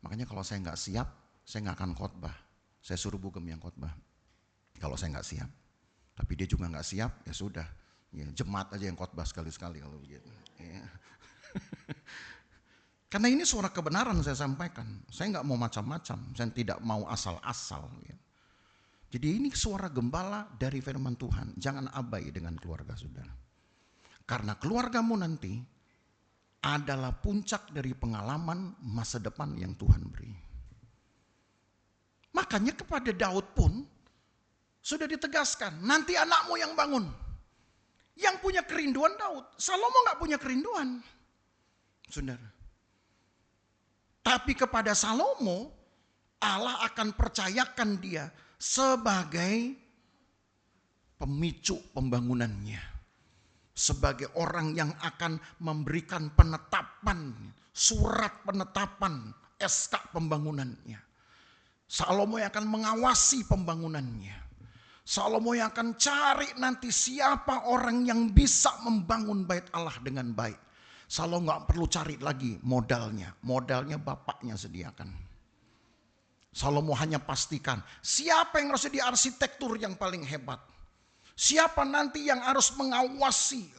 Makanya kalau saya nggak siap, saya nggak akan khotbah. Saya suruh Bugem yang khotbah. Kalau saya nggak siap. Tapi dia juga nggak siap, ya sudah. Ya, jemaat aja yang khotbah sekali-sekali kalau begitu. Ya. Karena ini suara kebenaran saya sampaikan. Saya nggak mau macam-macam. Saya tidak mau asal-asal. Ya. Jadi ini suara gembala dari firman Tuhan. Jangan abai dengan keluarga saudara. Karena keluargamu nanti adalah puncak dari pengalaman masa depan yang Tuhan beri. Makanya kepada Daud pun sudah ditegaskan, nanti anakmu yang bangun. Yang punya kerinduan Daud, Salomo gak punya kerinduan. Saudara. Tapi kepada Salomo, Allah akan percayakan dia sebagai pemicu pembangunannya. Sebagai orang yang akan memberikan penetapan, surat penetapan, SK pembangunannya. Salomo yang akan mengawasi pembangunannya. Salomo yang akan cari nanti siapa orang yang bisa membangun bait Allah dengan baik. Salomo gak perlu cari lagi modalnya. Modalnya bapaknya sediakan. Salomo hanya pastikan siapa yang harus jadi arsitektur yang paling hebat. Siapa nanti yang harus mengawasi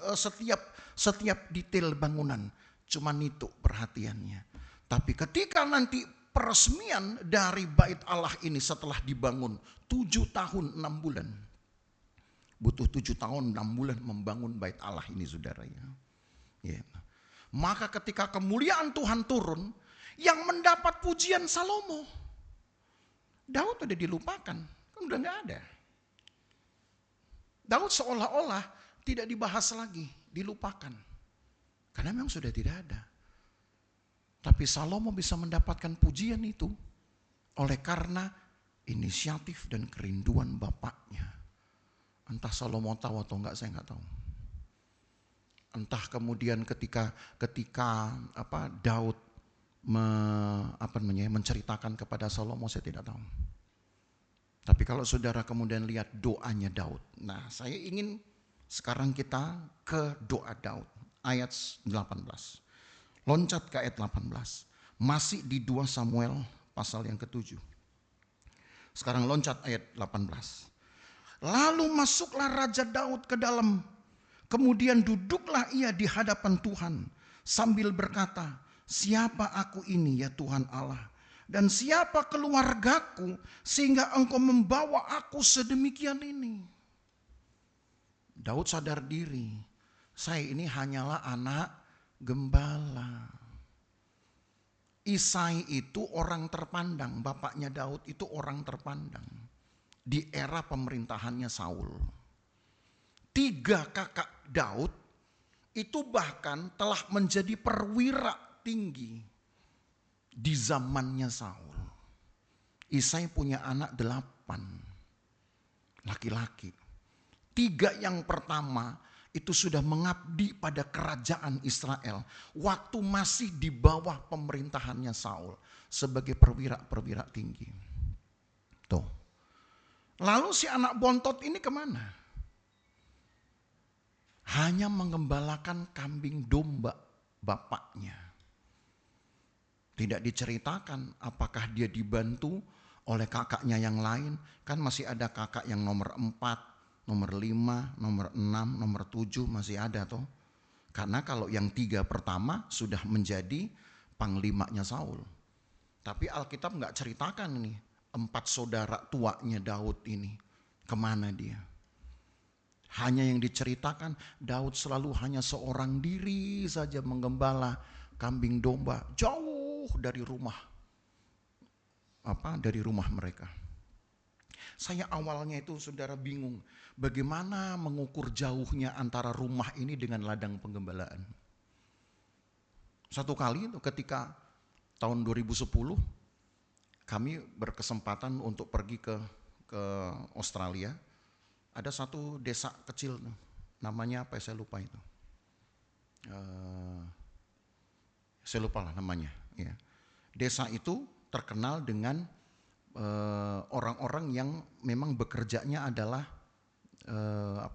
setiap detail bangunan. Cuman itu perhatiannya. Tapi ketika nanti peresmian dari bait Allah ini setelah dibangun 7 tahun 6 bulan. Butuh 7 tahun 6 bulan membangun bait Allah ini, saudara ya. Ya. Maka ketika kemuliaan Tuhan turun, yang mendapat pujian Salomo. Daud udah dilupakan, kan udah gak ada. Daud seolah-olah tidak dibahas lagi, dilupakan. Karena memang sudah tidak ada. Tapi Salomo bisa mendapatkan pujian itu oleh karena inisiatif dan kerinduan bapaknya. Entah Salomo tahu atau enggak, saya enggak tahu. Entah kemudian ketika Daud menceritakan kepada Salomo, saya tidak tahu. Tapi kalau saudara kemudian lihat doanya Daud. Nah, saya ingin sekarang kita ke doa Daud. Ayat 18. Loncat ke ayat 18. Masih di 2 Samuel pasal yang ke-7. Sekarang loncat ayat 18. Lalu masuklah Raja Daud ke dalam. Kemudian duduklah ia di hadapan Tuhan. Sambil berkata, siapa aku ini ya Tuhan Allah? Dan siapa keluargaku sehingga engkau membawa aku sedemikian ini? Daud sadar diri. Saya ini hanyalah anak gembala. Isai itu orang terpandang. Bapaknya Daud itu orang terpandang. Di era pemerintahannya Saul. 3 kakak Daud itu bahkan telah menjadi perwira tinggi di zamannya Saul. Isai punya anak 8 laki-laki. 3 yang pertama itu sudah mengabdi pada kerajaan Israel waktu masih di bawah pemerintahannya Saul sebagai perwira-perwira tinggi. Tuh. Lalu si anak bontot ini kemana? Hanya mengembalakan kambing domba bapaknya. Tidak diceritakan apakah dia dibantu oleh kakaknya yang lain. Kan masih ada kakak yang nomor 4, nomor 5, nomor 6, nomor 7 masih ada toh. Karena kalau yang 3 pertama sudah menjadi panglimanya Saul. Tapi Alkitab gak ceritakan ini 4 saudara tuanya Daud ini. Kemana dia? Hanya yang diceritakan Daud selalu hanya seorang diri saja menggembala kambing domba jauh dari rumah. Dari rumah mereka. Saya awalnya itu saudara bingung bagaimana mengukur jauhnya antara rumah ini dengan ladang penggembalaan. Satu kali itu ketika tahun 2010 kami berkesempatan untuk pergi ke Australia. Ada satu desa kecil, namanya apa saya lupa itu. Saya lupa lah namanya. Ya. Desa itu terkenal dengan orang-orang yang memang bekerjanya adalah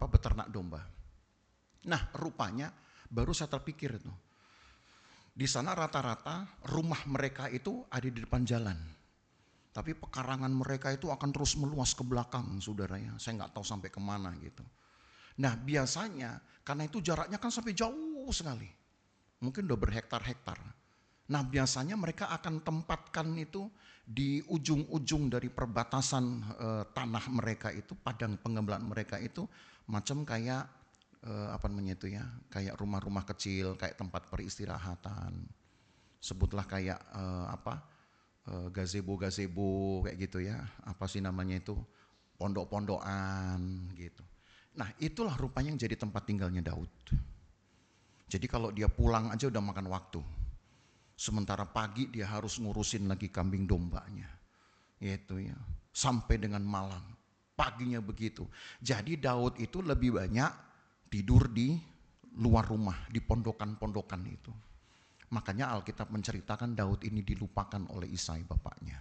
beternak domba. Nah rupanya baru saya terpikir itu. Di sana rata-rata rumah mereka itu ada di depan jalan. Tapi pekarangan mereka itu akan terus meluas ke belakang, saudara ya. Saya nggak tahu sampai kemana gitu. Nah biasanya karena itu jaraknya kan sampai jauh sekali. Mungkin udah berhektar-hektar. Nah biasanya mereka akan tempatkan itu di ujung-ujung dari perbatasan tanah mereka itu, padang pengembalaan mereka itu macam kayak kayak rumah-rumah kecil, kayak tempat peristirahatan. Sebutlah kayak gazebo kayak gitu ya, apa sih namanya itu, pondok-pondokan gitu. Nah itulah rupanya yang jadi tempat tinggalnya Daud. Jadi kalau dia pulang aja udah makan waktu. Sementara pagi dia harus ngurusin lagi kambing dombanya. Gitu ya. Sampai dengan malam. Paginya begitu. Jadi Daud itu lebih banyak tidur di luar rumah, di pondokan-pondokan itu. Makanya Alkitab menceritakan Daud ini dilupakan oleh Isai bapaknya.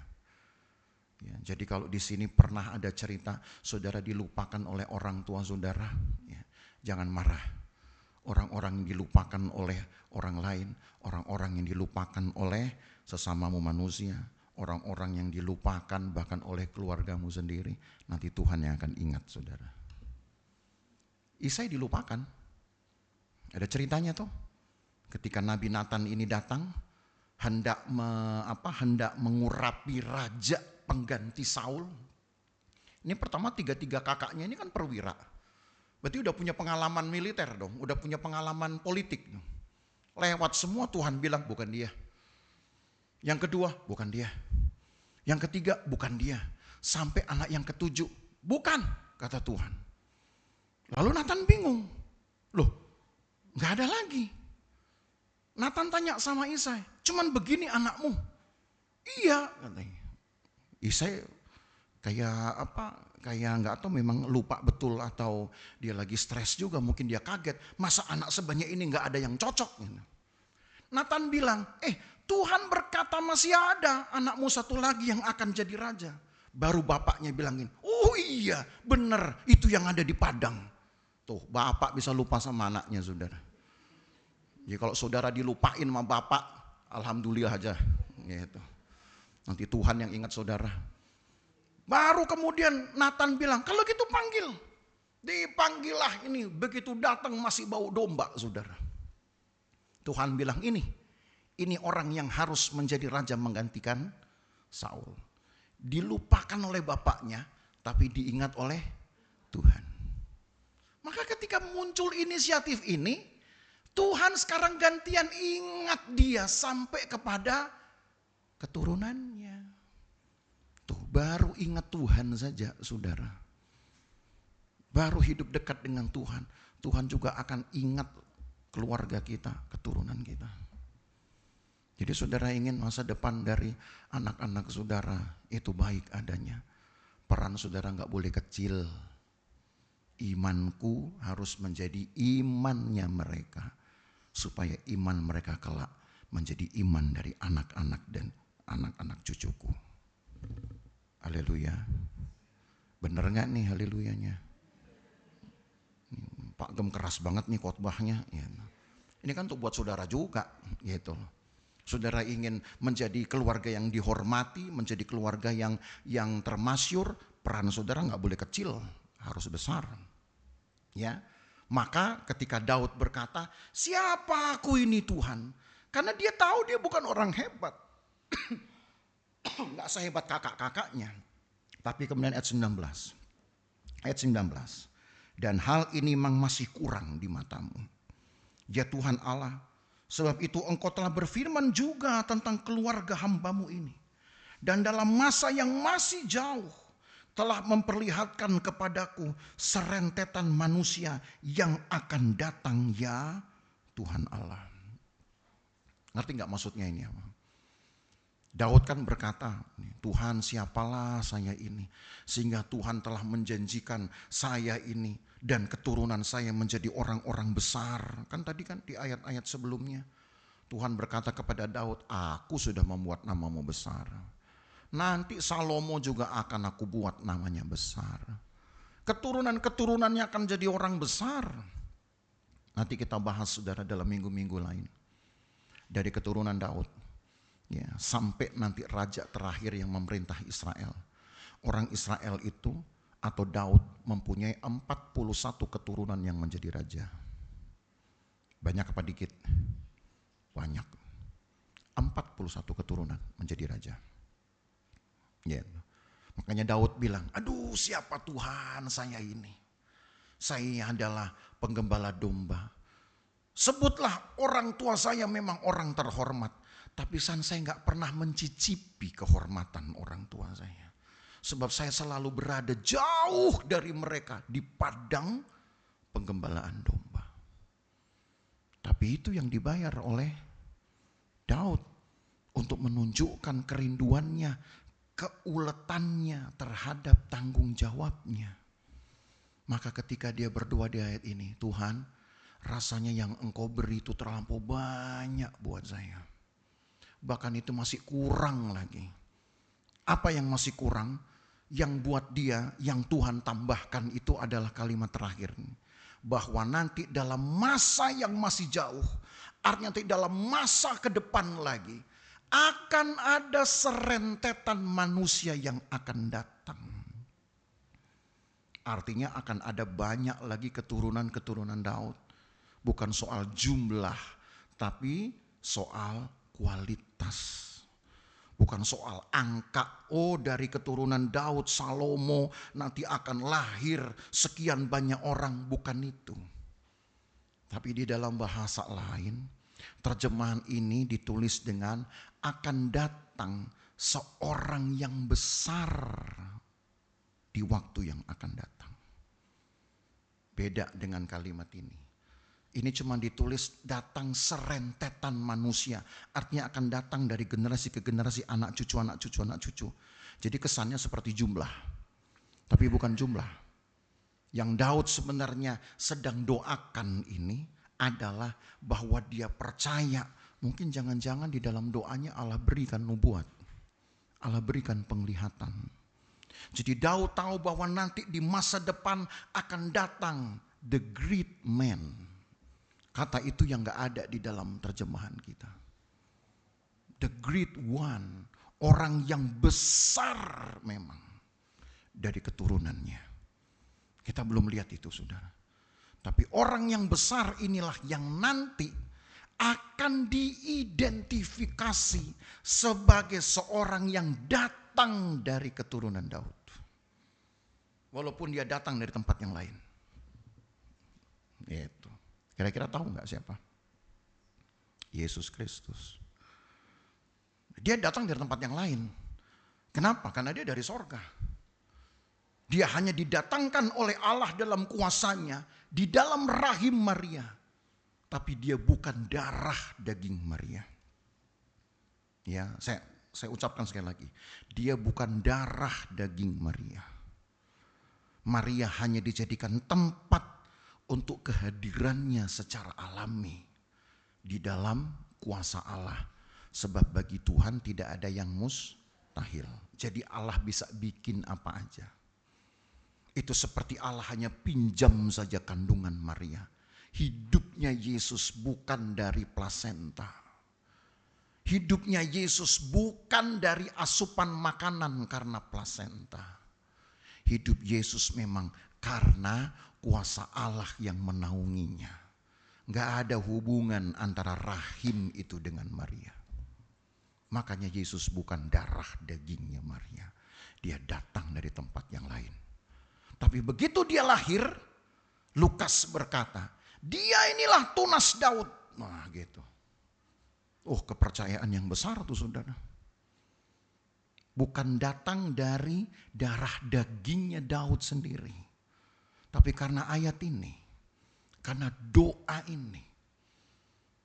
Ya, jadi kalau di sini pernah ada cerita saudara dilupakan oleh orang tua saudara, ya, jangan marah. Orang-orang yang dilupakan oleh orang lain, orang-orang yang dilupakan oleh sesamamu manusia, orang-orang yang dilupakan bahkan oleh keluargamu sendiri, nanti Tuhan yang akan ingat, saudara. Isai dilupakan. Ada ceritanya tuh. Ketika Nabi Nathan ini datang, hendak mengurapi raja pengganti Saul. Ini pertama tiga kakaknya ini kan perwira. Berarti udah punya pengalaman militer dong, udah punya pengalaman politik. Lewat semua Tuhan bilang bukan dia. Yang kedua bukan dia. Yang ketiga bukan dia. Sampai anak yang ketujuh, bukan, kata Tuhan. Lalu Nathan bingung. Loh, gak ada lagi. Nathan tanya sama Isai, cuman begini anakmu? Iya, katanya. Isai kayak nggak tahu, memang lupa betul atau dia lagi stres juga, mungkin dia kaget. Masa anak sebanyak ini nggak ada yang cocok? Nathan bilang, Tuhan berkata masih ada anakmu satu lagi yang akan jadi raja. Baru bapaknya bilangin, oh iya bener, itu yang ada di padang. Tuh bapak bisa lupa sama anaknya, saudara. Jadi kalau saudara dilupain sama bapak, alhamdulillah aja. Gitu. Nanti Tuhan yang ingat saudara. Baru kemudian Nathan bilang, kalau gitu panggil. Dipanggillah ini, begitu datang masih bau domba, saudara. Tuhan bilang ini orang yang harus menjadi raja menggantikan Saul. Dilupakan oleh bapaknya, tapi diingat oleh Tuhan. Maka ketika muncul inisiatif ini, Tuhan sekarang gantian ingat dia sampai kepada keturunannya. Tuh, baru ingat Tuhan saja, saudara. Baru hidup dekat dengan Tuhan. Tuhan juga akan ingat keluarga kita, keturunan kita. Jadi saudara ingin masa depan dari anak-anak saudara itu baik adanya. Peran saudara gak boleh kecil. Imanku harus menjadi imannya mereka. Supaya iman mereka kelak menjadi iman dari anak-anak dan anak-anak cucuku. Haleluya. Bener gak nih haleluyanya? Pak Gem keras banget nih khotbahnya. Ini kan untuk buat saudara juga gitu. Saudara ingin menjadi keluarga yang dihormati, menjadi keluarga yang termasyur, peran saudara gak boleh kecil, harus besar. Ya. Maka ketika Daud berkata, siapa aku ini Tuhan? Karena dia tahu dia bukan orang hebat. Gak sehebat kakak-kakaknya. Tapi kemudian ayat 19. Ayat 19. Dan hal ini memang masih kurang di matamu. Ya Tuhan Allah, sebab itu engkau telah berfirman juga tentang keluarga hambamu ini. Dan dalam masa yang masih jauh, telah memperlihatkan kepadaku serentetan manusia yang akan datang, ya Tuhan Allah. Ngerti gak maksudnya ini apa? Daud kan berkata, Tuhan siapalah saya ini. Sehingga Tuhan telah menjanjikan saya ini dan keturunan saya menjadi orang-orang besar. Kan tadi kan di ayat-ayat sebelumnya. Tuhan berkata kepada Daud, aku sudah membuat namamu besar. Nanti Salomo juga akan aku buat namanya besar. Keturunan-keturunannya akan jadi orang besar. Nanti kita bahas saudara dalam minggu-minggu lain. Dari keturunan Daud. Ya, sampai nanti raja terakhir yang memerintah Israel. Orang Israel itu atau Daud mempunyai 41 keturunan yang menjadi raja. Banyak apa dikit? Banyak. 41 keturunan menjadi raja. Ya. Makanya Daud bilang, aduh siapa Tuhan saya ini? Saya adalah penggembala domba. Sebutlah orang tua saya memang orang terhormat. Tapi saya gak pernah mencicipi kehormatan orang tua saya. Sebab saya selalu berada jauh dari mereka di padang penggembalaan domba. Tapi itu yang dibayar oleh Daud untuk menunjukkan kerinduannya, keuletannya terhadap tanggung jawabnya. Maka ketika dia berdoa di ayat ini, Tuhan, rasanya yang engkau beri itu terlampau banyak buat saya. Bahkan itu masih kurang lagi. Apa yang masih kurang? Yang buat dia, yang Tuhan tambahkan itu adalah kalimat terakhir. Bahwa nanti dalam masa yang masih jauh, artinya nanti dalam masa ke depan lagi, akan ada serentetan manusia yang akan datang. Artinya akan ada banyak lagi keturunan-keturunan Daud. Bukan soal jumlah, tapi soal kualitas. Bukan soal angka, oh dari keturunan Daud, Salomo nanti akan lahir sekian banyak orang. Bukan itu. Tapi di dalam bahasa lain, terjemahan ini ditulis dengan akan datang seorang yang besar di waktu yang akan datang. Beda dengan kalimat ini. Ini cuma ditulis datang serentetan manusia. Artinya akan datang dari generasi ke generasi, anak cucu, anak cucu, anak cucu. Jadi kesannya seperti jumlah. Tapi bukan jumlah. Yang Daud sebenarnya sedang doakan ini adalah bahwa dia percaya. Mungkin jangan-jangan di dalam doanya Allah berikan nubuat. Allah berikan penglihatan. Jadi Daud tahu bahwa nanti di masa depan akan datang the great man. Kata itu yang gak ada di dalam terjemahan kita. The great one. Orang yang besar memang dari keturunannya. Kita belum lihat itu, saudara. Tapi orang yang besar inilah yang nanti akan diidentifikasi sebagai seorang yang datang dari keturunan Daud. Walaupun dia datang dari tempat yang lain. Itu. Kira-kira tahu nggak siapa? Yesus Kristus. Dia datang dari tempat yang lain. Kenapa? Karena dia dari sorga. Dia hanya didatangkan oleh Allah dalam kuasanya di dalam rahim Maria. Tapi dia bukan darah daging Maria. Ya, saya ucapkan sekali lagi. Dia bukan darah daging Maria. Maria hanya dijadikan tempat untuk kehadirannya secara alami di dalam kuasa Allah. Sebab bagi Tuhan tidak ada yang mustahil. Jadi Allah bisa bikin apa aja. Itu seperti Allah hanya pinjam saja kandungan Maria. Hidupnya Yesus bukan dari plasenta. Hidupnya Yesus bukan dari asupan makanan karena plasenta. Hidup Yesus memang karena kuasa Allah yang menaunginya. Gak ada hubungan antara rahim itu dengan Maria. Makanya Yesus bukan darah dagingnya Maria. Dia datang dari tempat yang lain. Tapi begitu dia lahir, Lukas berkata, dia inilah tunas Daud. Nah gitu. Oh, kepercayaan yang besar tuh, saudara. Bukan datang dari darah dagingnya Daud sendiri. Tapi karena ayat ini, karena doa ini,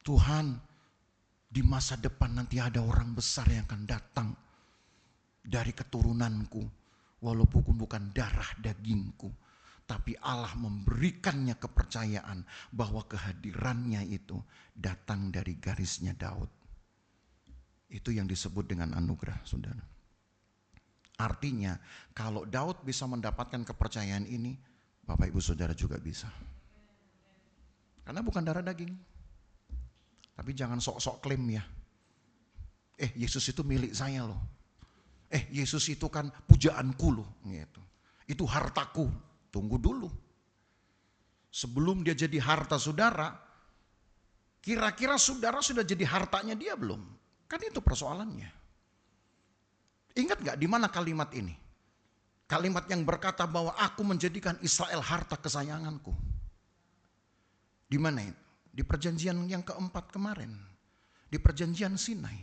Tuhan, di masa depan nanti ada orang besar yang akan datang dari keturunanku, walaupun bukan darah dagingku. Tapi Allah memberikannya kepercayaan bahwa kehadirannya itu datang dari garisnya Daud. Itu yang disebut dengan anugerah, saudara. Artinya kalau Daud bisa mendapatkan kepercayaan ini, Bapak Ibu Saudara juga bisa. Karena bukan darah daging. Tapi jangan sok-sok klaim ya. Yesus itu milik saya loh. Yesus itu kan pujaanku loh. Gitu. Itu hartaku. Tunggu dulu. Sebelum dia jadi harta saudara, kira-kira saudara sudah jadi hartanya dia belum? Kan itu persoalannya. Ingat gak di mana kalimat ini? Kalimat yang berkata bahwa aku menjadikan Israel harta kesayanganku. Di mana itu? Di perjanjian yang keempat kemarin. Di perjanjian Sinai.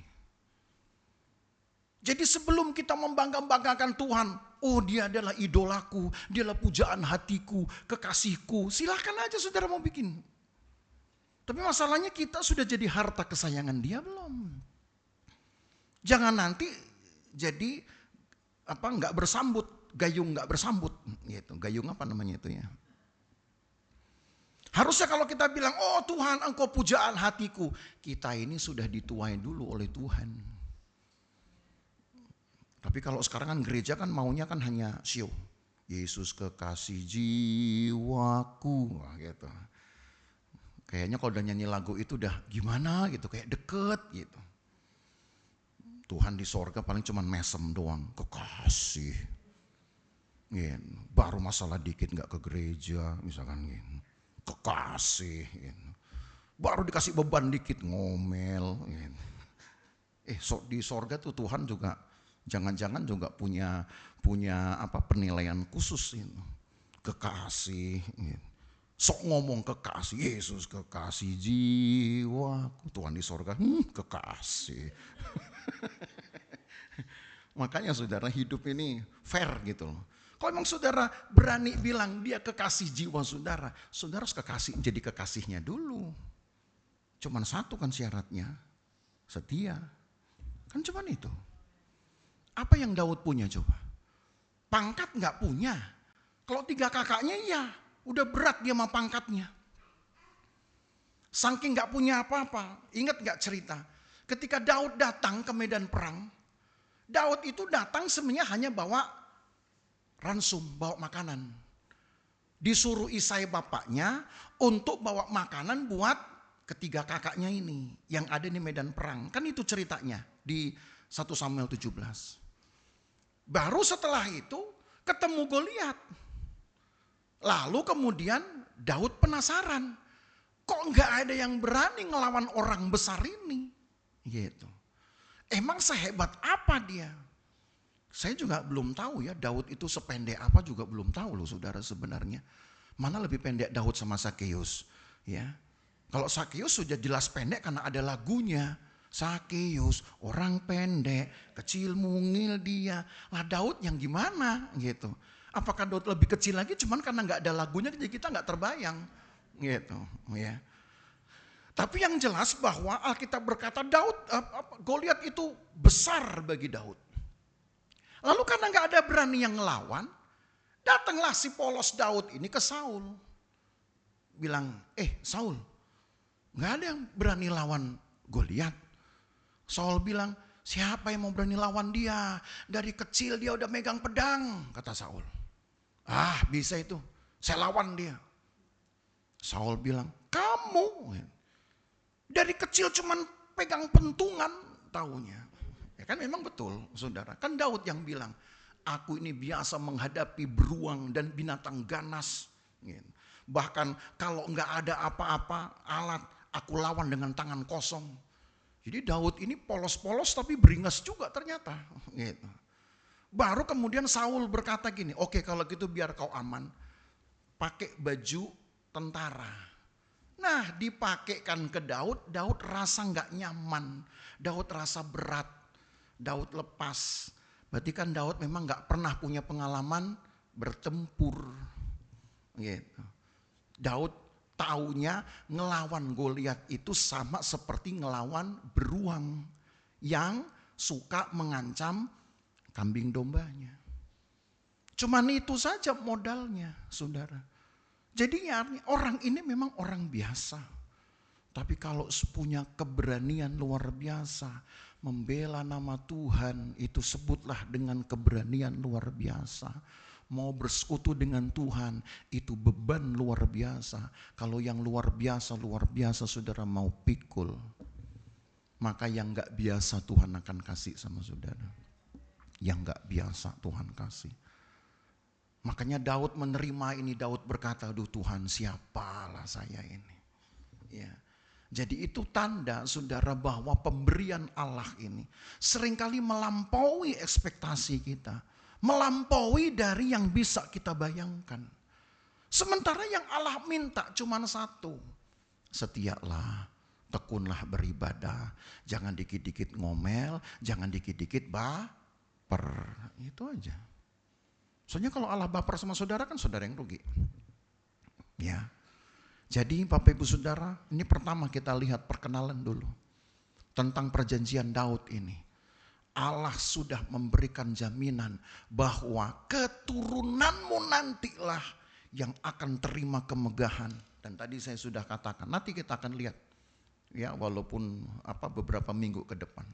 Jadi sebelum kita membangga-banggakan Tuhan, oh dia adalah idolaku, dia adalah pujaan hatiku, kekasihku. Silahkan aja saudara mau bikin. Tapi masalahnya kita sudah jadi harta kesayangan dia belum? Jangan nanti jadi nggak bersambut, gayung nggak bersambut, gitu. Gayung apa namanya itu ya? Harusnya kalau kita bilang, oh Tuhan engkau pujaan hatiku, kita ini sudah dituai dulu oleh Tuhan. Tapi kalau sekarang kan gereja kan maunya kan hanya show. Yesus kekasih jiwaku, wah gitu. Kayaknya kalau udah nyanyi lagu itu udah gimana gitu, kayak deket gitu. Tuhan di sorga paling cuman mesem doang, kekasih. Baru masalah dikit gak ke gereja misalkan gitu. Kekasih gitu. Baru dikasih beban dikit ngomel gitu. Di sorga tuh Tuhan juga jangan-jangan juga punya penilaian khusus gitu. Kekasih gitu. Sok ngomong kekasih, Yesus kekasih jiwa, Tuhan di sorga kekasih. Makanya saudara, hidup ini fair gitu loh. Kalau memang saudara berani bilang dia kekasih jiwa saudara, saudara harus jadi kekasihnya dulu. Cuman satu kan syaratnya, setia. Kan cuman itu. Apa yang Daud punya coba? Pangkat gak punya. Kalau 3 kakaknya iya, udah berat dia sama pangkatnya. Saking gak punya apa-apa. Ingat gak cerita? Ketika Daud datang ke medan perang, Daud itu datang sebenarnya hanya bawa ransum, bawa makanan. Disuruh Isai bapaknya untuk bawa makanan buat ketiga kakaknya ini yang ada di medan perang. Kan itu ceritanya di 1 Samuel 17. Baru setelah itu ketemu Goliat. Lalu kemudian Daud penasaran, kok nggak ada yang berani ngelawan orang besar ini? Gitu. Emang sehebat apa dia? Saya juga belum tahu ya, Daud itu sependek apa juga belum tahu loh saudara sebenarnya. Mana lebih pendek Daud sama Sakeus? Ya, kalau Sakeus sudah jelas pendek karena ada lagunya. Sakeus orang pendek, kecil mungil dia. Lah Daud yang gimana gitu? Apakah Daud lebih kecil lagi? Cuman karena nggak ada lagunya jadi kita nggak terbayang, gitu, ya. Tapi yang jelas bahwa Alkitab berkata Goliat itu besar bagi Daud. Lalu karena nggak ada berani yang ngelawan, datanglah si polos Daud ini ke Saul, bilang, Saul, nggak ada yang berani lawan Goliat. Saul bilang, siapa yang mau berani lawan dia? Dari kecil dia udah megang pedang, kata Saul. Bisa itu, saya lawan dia. Saul bilang, kamu dari kecil cuman pegang pentungan taunya. Ya kan memang betul saudara, kan Daud yang bilang, aku ini biasa menghadapi beruang dan binatang ganas. Bahkan kalau nggak ada apa-apa alat, aku lawan dengan tangan kosong. Jadi Daud ini polos-polos tapi beringas juga ternyata. Gitu. Baru kemudian Saul berkata gini, oke kalau gitu biar kau aman, pakai baju tentara. Nah dipakaikan ke Daud, Daud rasa nggak nyaman, Daud rasa berat, Daud lepas. Berarti kan Daud memang nggak pernah punya pengalaman bertempur. Gitu. Daud taunya ngelawan Goliat itu sama seperti ngelawan beruang yang suka mengancam kambing dombanya. Cuman itu saja modalnya, saudara. Jadi orang ini memang orang biasa. Tapi kalau punya keberanian luar biasa, membela nama Tuhan, itu sebutlah dengan keberanian luar biasa. Mau bersekutu dengan Tuhan, itu beban luar biasa. Kalau yang luar biasa, saudara mau pikul. Maka yang gak biasa Tuhan akan kasih sama saudara. Yang gak biasa Tuhan kasih. Makanya Daud menerima ini, Daud berkata, aduh Tuhan siapalah saya ini. Ya. Jadi itu tanda saudara bahwa pemberian Allah ini seringkali melampaui ekspektasi kita. Melampaui dari yang bisa kita bayangkan. Sementara yang Allah minta cuma satu. Setialah, tekunlah beribadah. Jangan dikit-dikit ngomel, jangan dikit-dikit baper. Itu aja. Soalnya kalau Allah baper sama saudara kan saudara yang rugi. Ya. Jadi Bapak Ibu Saudara, ini pertama kita lihat perkenalan dulu. Tentang perjanjian Daud ini. Allah sudah memberikan jaminan bahwa keturunanmu nantilah yang akan terima kemegahan. Dan tadi saya sudah katakan, nanti kita akan lihat. Ya, walaupun beberapa minggu ke depan.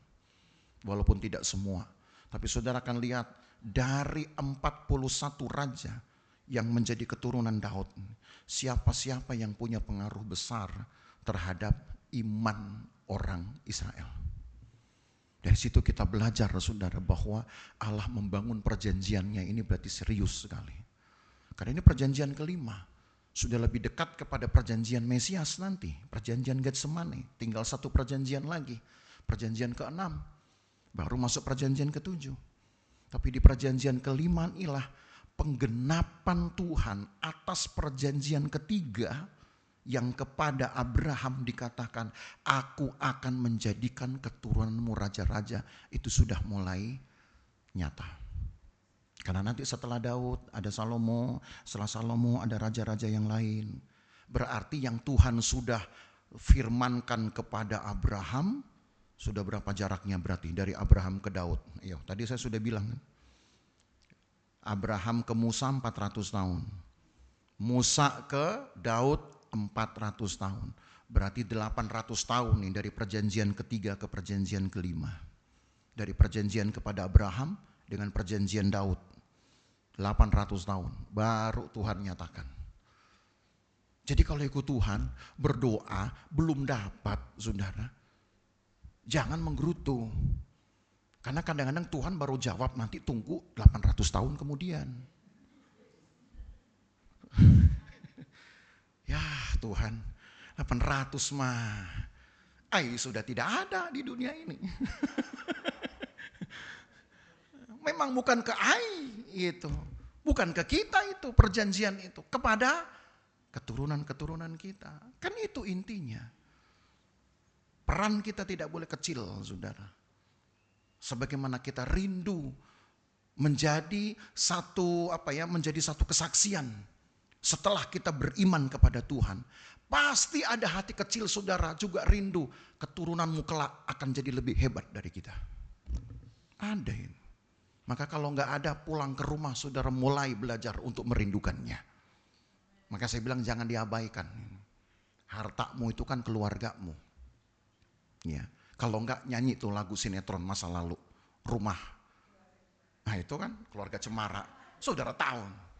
Walaupun tidak semua. Tapi saudara akan lihat dari 41 raja yang menjadi keturunan Daud. Siapa-siapa yang punya pengaruh besar terhadap iman orang Israel. Dari situ kita belajar saudara bahwa Allah membangun perjanjiannya ini berarti serius sekali. Karena ini perjanjian kelima. Sudah lebih dekat kepada perjanjian Mesias nanti. Perjanjian Getsemane. Tinggal satu perjanjian lagi. Perjanjian ke-6. Baru masuk perjanjian ke-7. Tapi di perjanjian kelima inilah penggenapan Tuhan atas perjanjian ketiga yang kepada Abraham dikatakan, aku akan menjadikan keturunanmu raja-raja, itu sudah mulai nyata. Karena nanti setelah Daud ada Salomo, setelah Salomo ada raja-raja yang lain. Berarti yang Tuhan sudah firmankan kepada Abraham, sudah berapa jaraknya berarti dari Abraham ke Daud? Iya, tadi saya sudah bilang kan. Abraham ke Musa 400 tahun. Musa ke Daud 400 tahun. Berarti 800 tahun nih dari perjanjian ketiga ke perjanjian kelima. Dari perjanjian kepada Abraham dengan perjanjian Daud. 800 tahun baru Tuhan nyatakan. Jadi kalau ikut Tuhan berdoa belum dapat saudara, jangan menggerutu. Karena kadang-kadang Tuhan baru jawab nanti tunggu 800 tahun kemudian. Ya Tuhan, 800 mah sudah tidak ada di dunia ini. Memang bukan ke itu, bukan ke kita itu perjanjian itu, kepada keturunan-keturunan kita. Kan itu intinya. Peran kita tidak boleh kecil, saudara. Sebagaimana kita rindu menjadi satu menjadi satu kesaksian. Setelah kita beriman kepada Tuhan, pasti ada hati kecil saudara juga rindu keturunanmu kelak akan jadi lebih hebat dari kita. Ada ini. Maka kalau nggak ada, pulang ke rumah saudara mulai belajar untuk merindukannya. Maka saya bilang jangan diabaikan. Hartamu itu kan keluargamu. Ya, kalau nggak nyanyi tuh lagu sinetron masa lalu, Rumah. Nah itu kan keluarga Cemara, saudara tahu.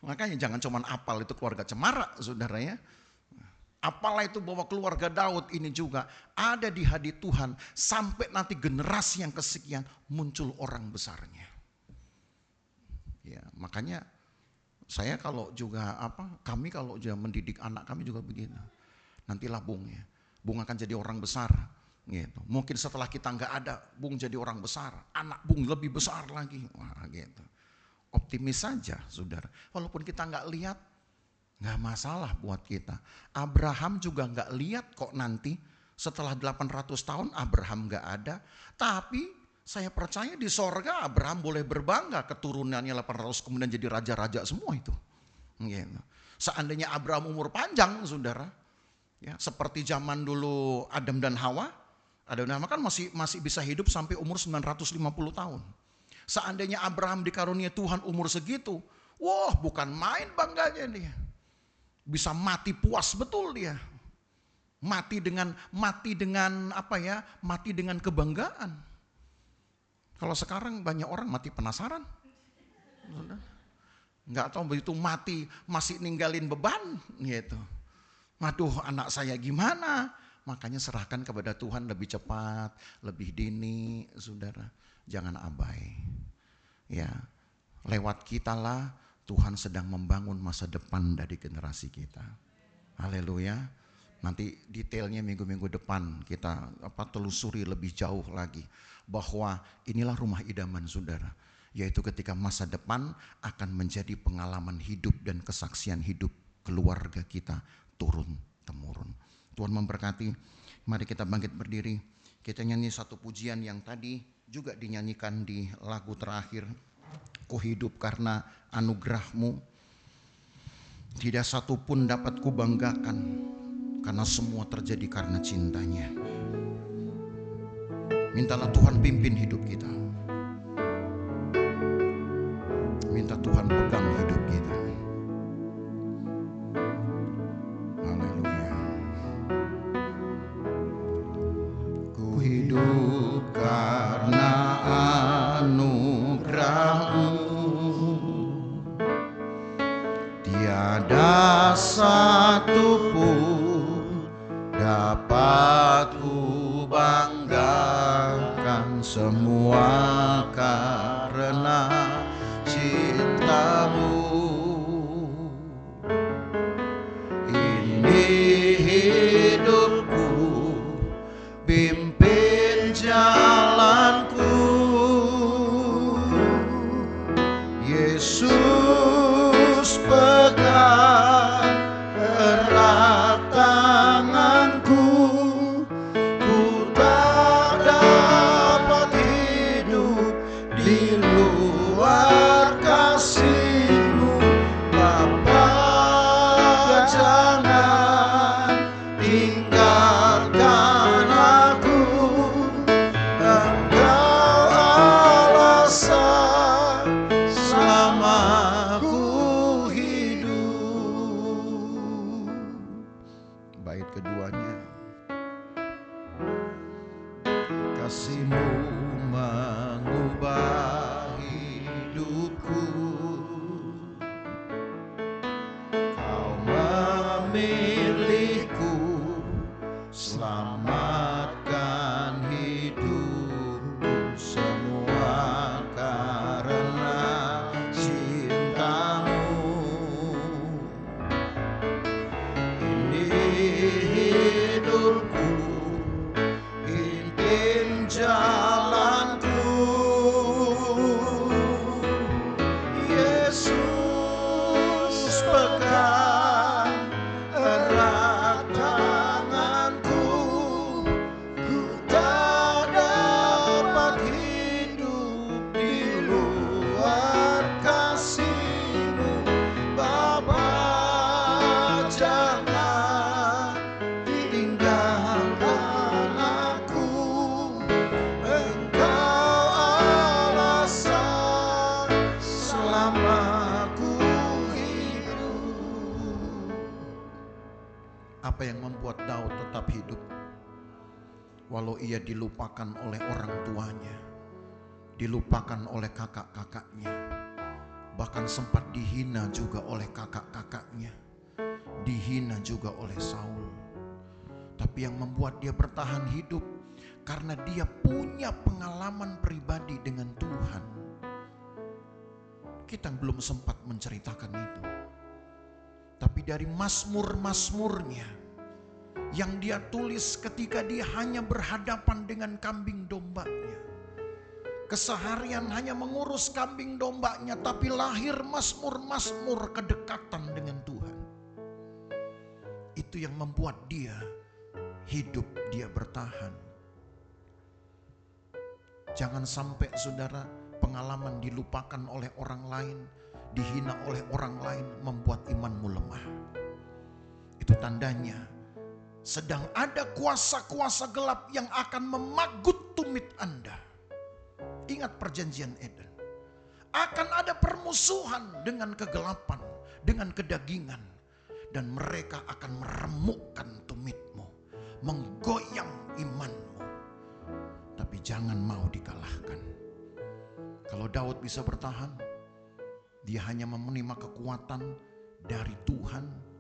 Makanya jangan cuman apal itu keluarga Cemara saudara ya. Apalah itu bahwa keluarga Daud ini juga ada di hadirat Tuhan sampai nanti generasi yang kesekian muncul orang besarnya. Ya, makanya saya kalau juga kami kalau juga mendidik anak kami juga begitu. Nantilah Bung ya. Bung akan jadi orang besar gitu. Mungkin setelah kita nggak ada, Bung jadi orang besar, anak Bung lebih besar lagi. Wah, gitu. Optimis saja saudara. Walaupun kita nggak lihat, nggak masalah buat kita. Abraham juga nggak lihat kok nanti setelah 800 tahun Abraham nggak ada. Tapi saya percaya di sorga Abraham boleh berbangga keturunannya 800 kemudian jadi raja-raja semua itu. Gitu. Seandainya Abraham umur panjang saudara, ya seperti zaman dulu Adam dan Hawa. Adam dan Hawa kan masih bisa hidup sampai umur 950 tahun. Seandainya Abraham dikarunia Tuhan umur segitu, wah bukan main bangganya dia. Bisa mati puas betul dia. Mati dengan kebanggaan. Kalau sekarang banyak orang mati penasaran. Nggak tahu begitu mati masih ninggalin beban gitu. Waduh anak saya gimana? Makanya serahkan kepada Tuhan lebih cepat, lebih dini, saudara. Jangan abai. Ya, lewat kitalah Tuhan sedang membangun masa depan dari generasi kita. Haleluya. Nanti detailnya minggu-minggu depan kita telusuri lebih jauh lagi. Bahwa inilah rumah idaman saudara. Yaitu ketika masa depan akan menjadi pengalaman hidup dan kesaksian hidup keluarga kita turun-temurun. Tuhan memberkati. Mari kita bangkit berdiri. Kita nyanyi satu pujian yang tadi juga dinyanyikan di lagu terakhir. Ku hidup karena anugerah-Mu. Tidak satu pun dapat ku banggakan. Karena semua terjadi karena cintanya. Mintalah Tuhan pimpin hidup kita. Minta Tuhan pegang hidup kita. Haleluya. Ku hidup karena anugerah-Mu. Tiada satu pun dapat ku hidupku, pimpin jalanku. Yesus pegang erat tanganku, ku tak dapat hidup di luar kasih-Mu. Bapa, jangan tinggalkan aku, Engkau alasan selama ku hidup. Bait keduanya, kasih-Mu mengubah hidupku, Kau memilihku, selamatkan hidupku, semua karena cinta-Mu. Ini hidupku, pimpin jalanku. Yesus pegang erat tanganku, ku tak dapat hidup di luar kasih-Mu. Bapa, jangan tinggalkan aku, Engkau alasan selama ku hidup. Apa yang membuat Daud tetap hidup? Walau ia dilupakan oleh orang tuanya, dilupakan oleh kakak-kakaknya, bahkan sempat dihina juga oleh kakak-kakaknya, dihina juga oleh Saul. Tapi yang membuat dia bertahan hidup karena dia punya pengalaman pribadi dengan Tuhan. Kita belum sempat menceritakan itu. Tapi dari mazmur-mazmurnya yang dia tulis ketika dia hanya berhadapan dengan kambing dombanya, keseharian hanya mengurus kambing dombanya, tapi lahir mazmur-mazmur kedekatan dengan Tuhan. Itu yang membuat dia hidup, dia bertahan. Jangan sampai saudara pengalaman dilupakan oleh orang lain, dihina oleh orang lain membuat imanmu lemah. Itu tandanya sedang ada kuasa-kuasa gelap yang akan memagut tumit Anda. Ingat perjanjian Eden. Akan ada permusuhan dengan kegelapan, dengan kedagingan. Dan mereka akan meremukkan tumitmu, menggoyang imanmu. Tapi jangan mau dikalahkan. Kalau Daud bisa bertahan, dia hanya menerima kekuatan dari Tuhan.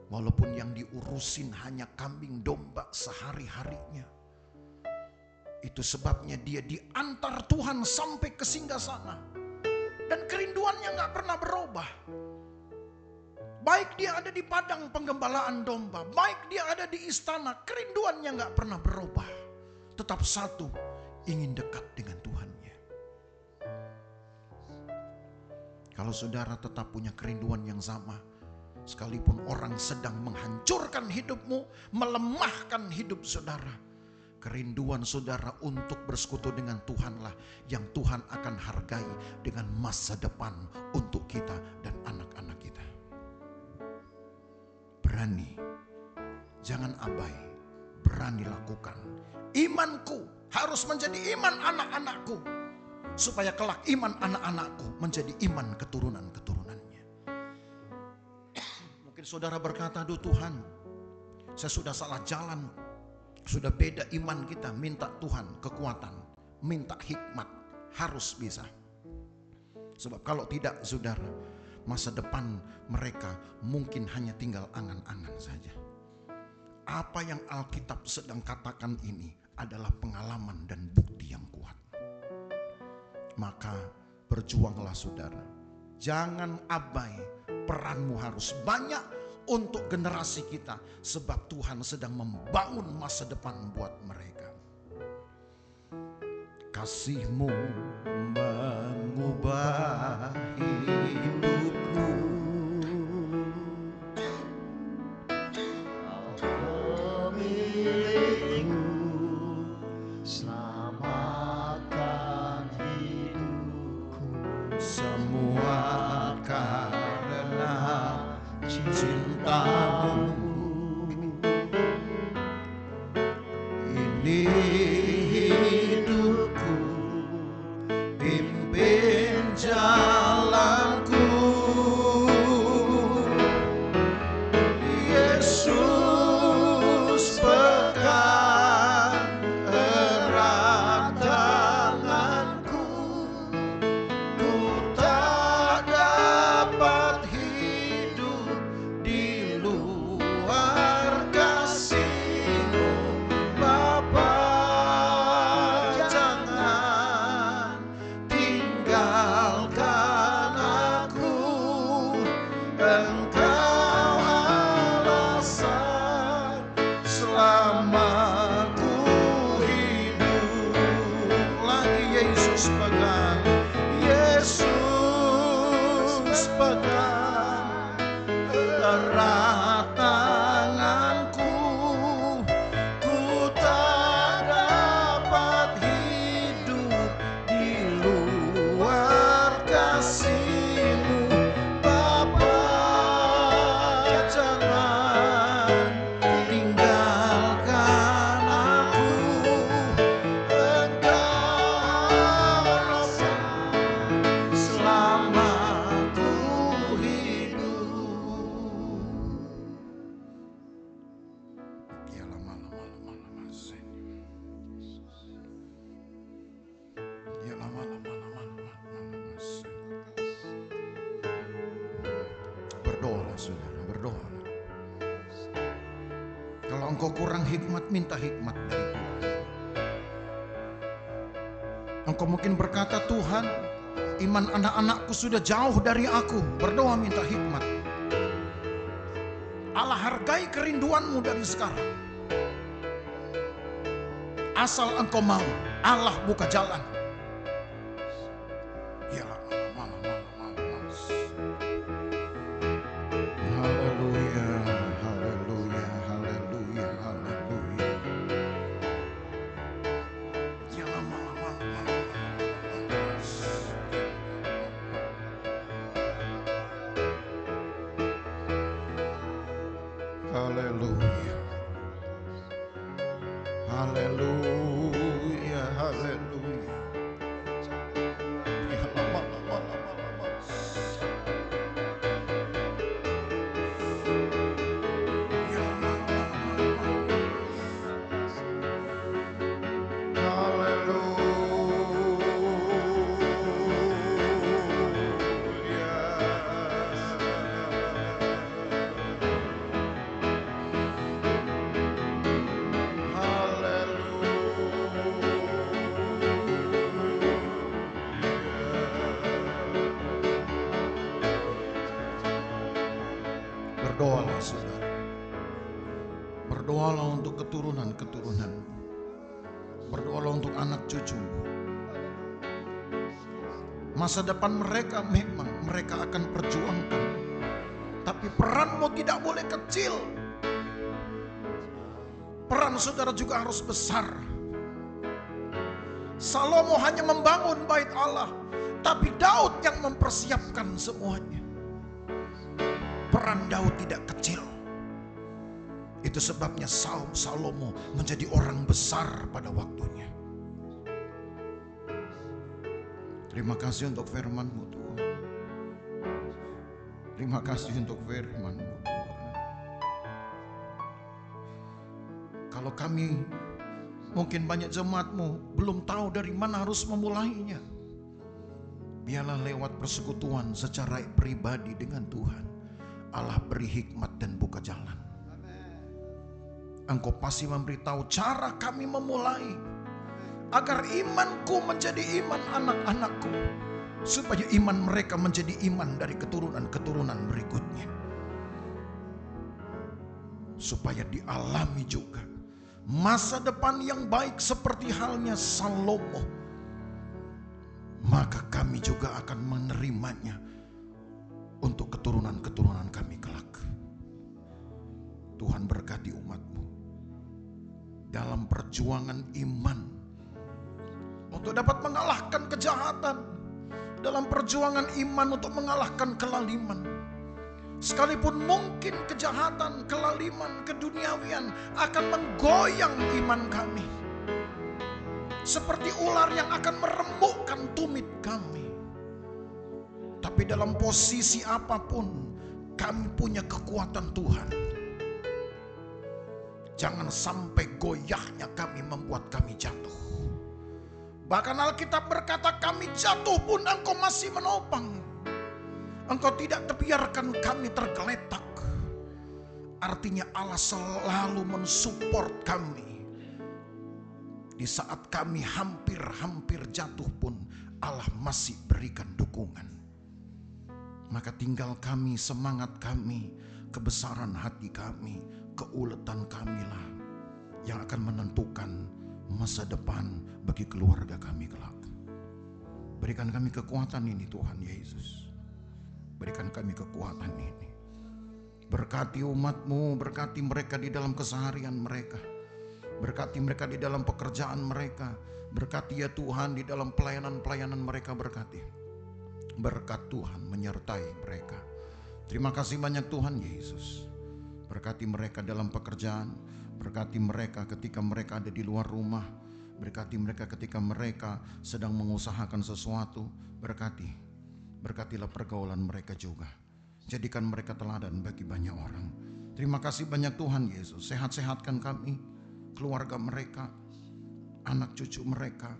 Walaupun yang diurusin hanya kambing domba sehari-harinya. Itu sebabnya dia diantar Tuhan sampai ke singgasana. Dan kerinduannya gak pernah berubah. Baik dia ada di padang penggembalaan domba, baik dia ada di istana, kerinduannya gak pernah berubah. Tetap satu, ingin dekat dengan Tuhannya. Kalau saudara tetap punya kerinduan yang sama, sekalipun orang sedang menghancurkan hidupmu, melemahkan hidup saudara, kerinduan saudara untuk bersekutu dengan Tuhanlah yang Tuhan akan hargai dengan masa depan untuk kita dan anak-anak kita. Berani, jangan abai, berani lakukan. Imanku harus menjadi iman anak-anakku, supaya kelak iman anak-anakku menjadi iman keturunan-keturunannya. Mungkin saudara berkata, aduh Tuhan, saya sudah salah jalan, sudah beda iman kita. Minta Tuhan kekuatan, minta hikmat, harus bisa. Sebab kalau tidak saudara, masa depan mereka mungkin hanya tinggal angan-angan saja. Apa yang Alkitab sedang katakan ini adalah pengalaman dan bukti yang kuat. Maka berjuanglah saudara. Jangan abai, peranmu harus banyak untuk generasi kita, sebab Tuhan sedang membangun masa depan buat mereka. Kasih-Mu mengubah hidupku, pemilikku, selamatkan hidupku, semua karena cinta-Mu. Ini hidupku, pimpin jalanku, Yesus pegang erat tanganku, ku tak dapat hidup di luar kasih-Mu, Bapa. Jangan tinggalkan aku, Engkau alasan selama ku hidup. Lagi Yesus pegang, Yesus pegang erat tanganku, ku tak dapat hidup di luar kasih-Mu, Bapa. Jangan tinggalkan aku, Engkau alasan selama ku hidup. Ya lama. Ya lama. Berdoalah saudara, berdoalah. Kalau engkau kurang hikmat, minta hikmat dari Tuhan. Engkau mungkin berkata, Tuhan, iman anak-anakku sudah jauh dari aku. Berdoa minta hikmat. Allah hargai kerinduanmu dari sekarang. Asal engkau mau, Allah buka jalan. Ya lama. Haleluya. Ya lama. Haleluya. Ya lama. Berdoalah saudara. Berdoalah untuk keturunan-keturunan. Berdoalah untuk anak cucu. Masa depan mereka memang mereka akan perjuangkan. Tapi peranmu tidak boleh kecil. Peran saudara juga harus besar. Salomo hanya membangun bait Allah, tapi Daud yang mempersiapkan semuanya. Peran Daud tidak kecil. Itu sebabnya Salomo menjadi orang besar pada waktunya. Terima kasih untuk firman-Mu Tuhan. Terima kasih untuk firman-Mu Tuhan. Kalau kami, mungkin banyak jemaat-Mu belum tahu dari mana harus memulainya, biarlah lewat persekutuan secara pribadi dengan Tuhan, Allah beri hikmat dan buka jalan. Engkau pasti memberitahu cara kami memulai, agar imanku menjadi iman anak-anakku, supaya iman mereka menjadi iman dari keturunan-keturunan berikutnya. supaya dialami juga masa depan yang baik seperti halnya Salomo, maka kami juga akan menerimanya untuk keturunan-keturunan kami kelak. Tuhan berkati umat-Mu dalam perjuangan iman untuk dapat mengalahkan kejahatan, dalam perjuangan iman untuk mengalahkan kelaliman. Sekalipun mungkin kejahatan, kelaliman, keduniawian akan menggoyang iman kami, seperti ular yang akan meremukkan tumit kami. Tapi dalam posisi apapun kami punya kekuatan Tuhan. Jangan sampai goyahnya kami membuat kami jatuh. Bahkan Alkitab berkata, kami jatuh pun Engkau masih menopang. Engkau tidak terbiarkan kami tergeletak. Artinya Allah selalu mensupport kami. Di saat kami hampir jatuh pun Allah masih berikan dukungan. Maka tinggal kami, semangat kami, kebesaran hati kami, keuletan kamilah yang akan menentukan masa depan bagi keluarga kami kelak. Berikan kami kekuatan ini Tuhan Yesus. Berikan kami kekuatan ini. Berkati umat-Mu, berkati mereka di dalam keseharian mereka. Berkati mereka di dalam pekerjaan mereka. Berkati ya Tuhan di dalam pelayanan-pelayanan mereka, berkati. Berkat Tuhan menyertai mereka. Terima kasih banyak Tuhan Yesus. Berkati mereka dalam pekerjaan. Berkati mereka ketika mereka ada di luar rumah. Berkati mereka ketika mereka sedang mengusahakan sesuatu. Berkatilah pergaulan mereka juga. Jadikan mereka teladan bagi banyak orang. Terima kasih banyak Tuhan Yesus. Sehat-sehatkan kami, keluarga mereka, anak cucu mereka,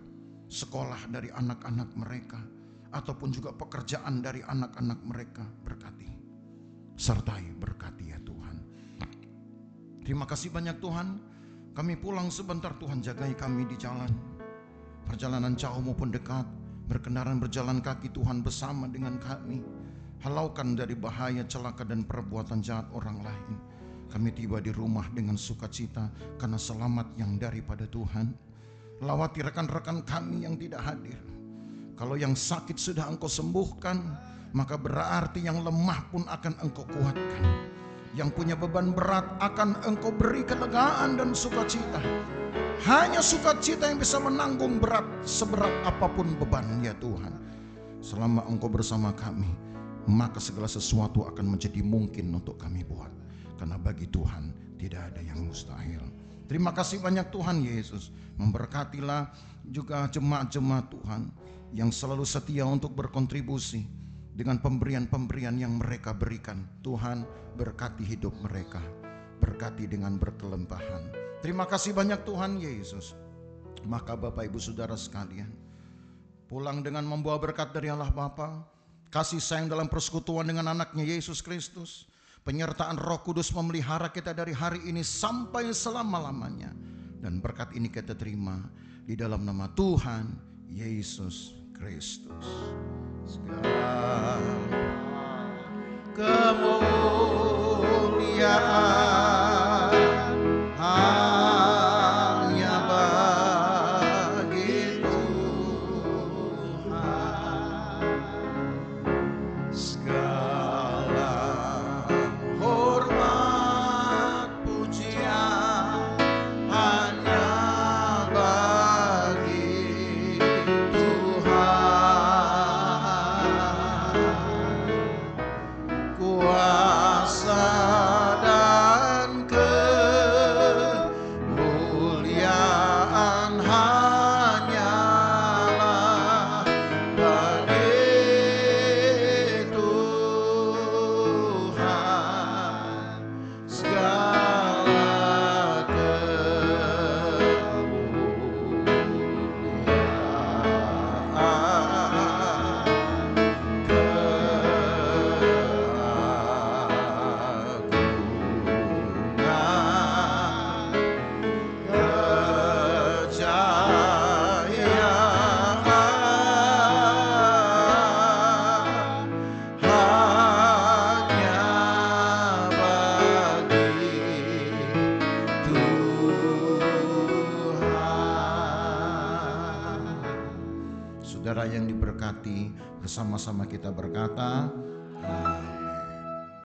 sekolah dari anak-anak mereka, ataupun juga pekerjaan dari anak-anak mereka. Berkati, sertai berkati ya Tuhan. Terima kasih banyak Tuhan. Kami pulang sebentar Tuhan, jagai kami di jalan. Perjalanan jauh maupun dekat, berkendaraan berjalan kaki Tuhan bersama dengan kami. Halaukan dari bahaya, celaka dan perbuatan jahat orang lain. Kami tiba di rumah dengan sukacita karena selamat yang daripada Tuhan. Lawati rekan-rekan kami yang tidak hadir. Kalau yang sakit sudah Engkau sembuhkan, maka berarti yang lemah pun akan Engkau kuatkan. Yang punya beban berat akan Engkau beri kelegaan dan sukacita. Hanya sukacita yang bisa menanggung berat, seberat apapun beban ya Tuhan. Selama Engkau bersama kami, maka segala sesuatu akan menjadi mungkin untuk kami buat. Karena bagi Tuhan tidak ada yang mustahil. Terima kasih banyak Tuhan Yesus. Memberkatilah juga jemaat-jemaat Tuhan yang selalu setia untuk berkontribusi dengan pemberian-pemberian yang mereka berikan. Tuhan berkati hidup mereka, berkati dengan berkelimpahan. Terima kasih banyak Tuhan Yesus. Maka Bapak Ibu Saudara sekalian, pulang dengan membawa berkat dari Allah Bapa, kasih sayang dalam persekutuan dengan anaknya Yesus Kristus, penyertaan Roh Kudus memelihara kita dari hari ini sampai selama-lamanya. Dan berkat ini kita terima di dalam nama Tuhan Yesus Kristus. Segala kemuliaan hanya bagi Tuhan. Segala hormat pujian hanya bagi Tuhan. Kuasa dan Saudara yang diberkati, bersama-sama kita berkata, amin.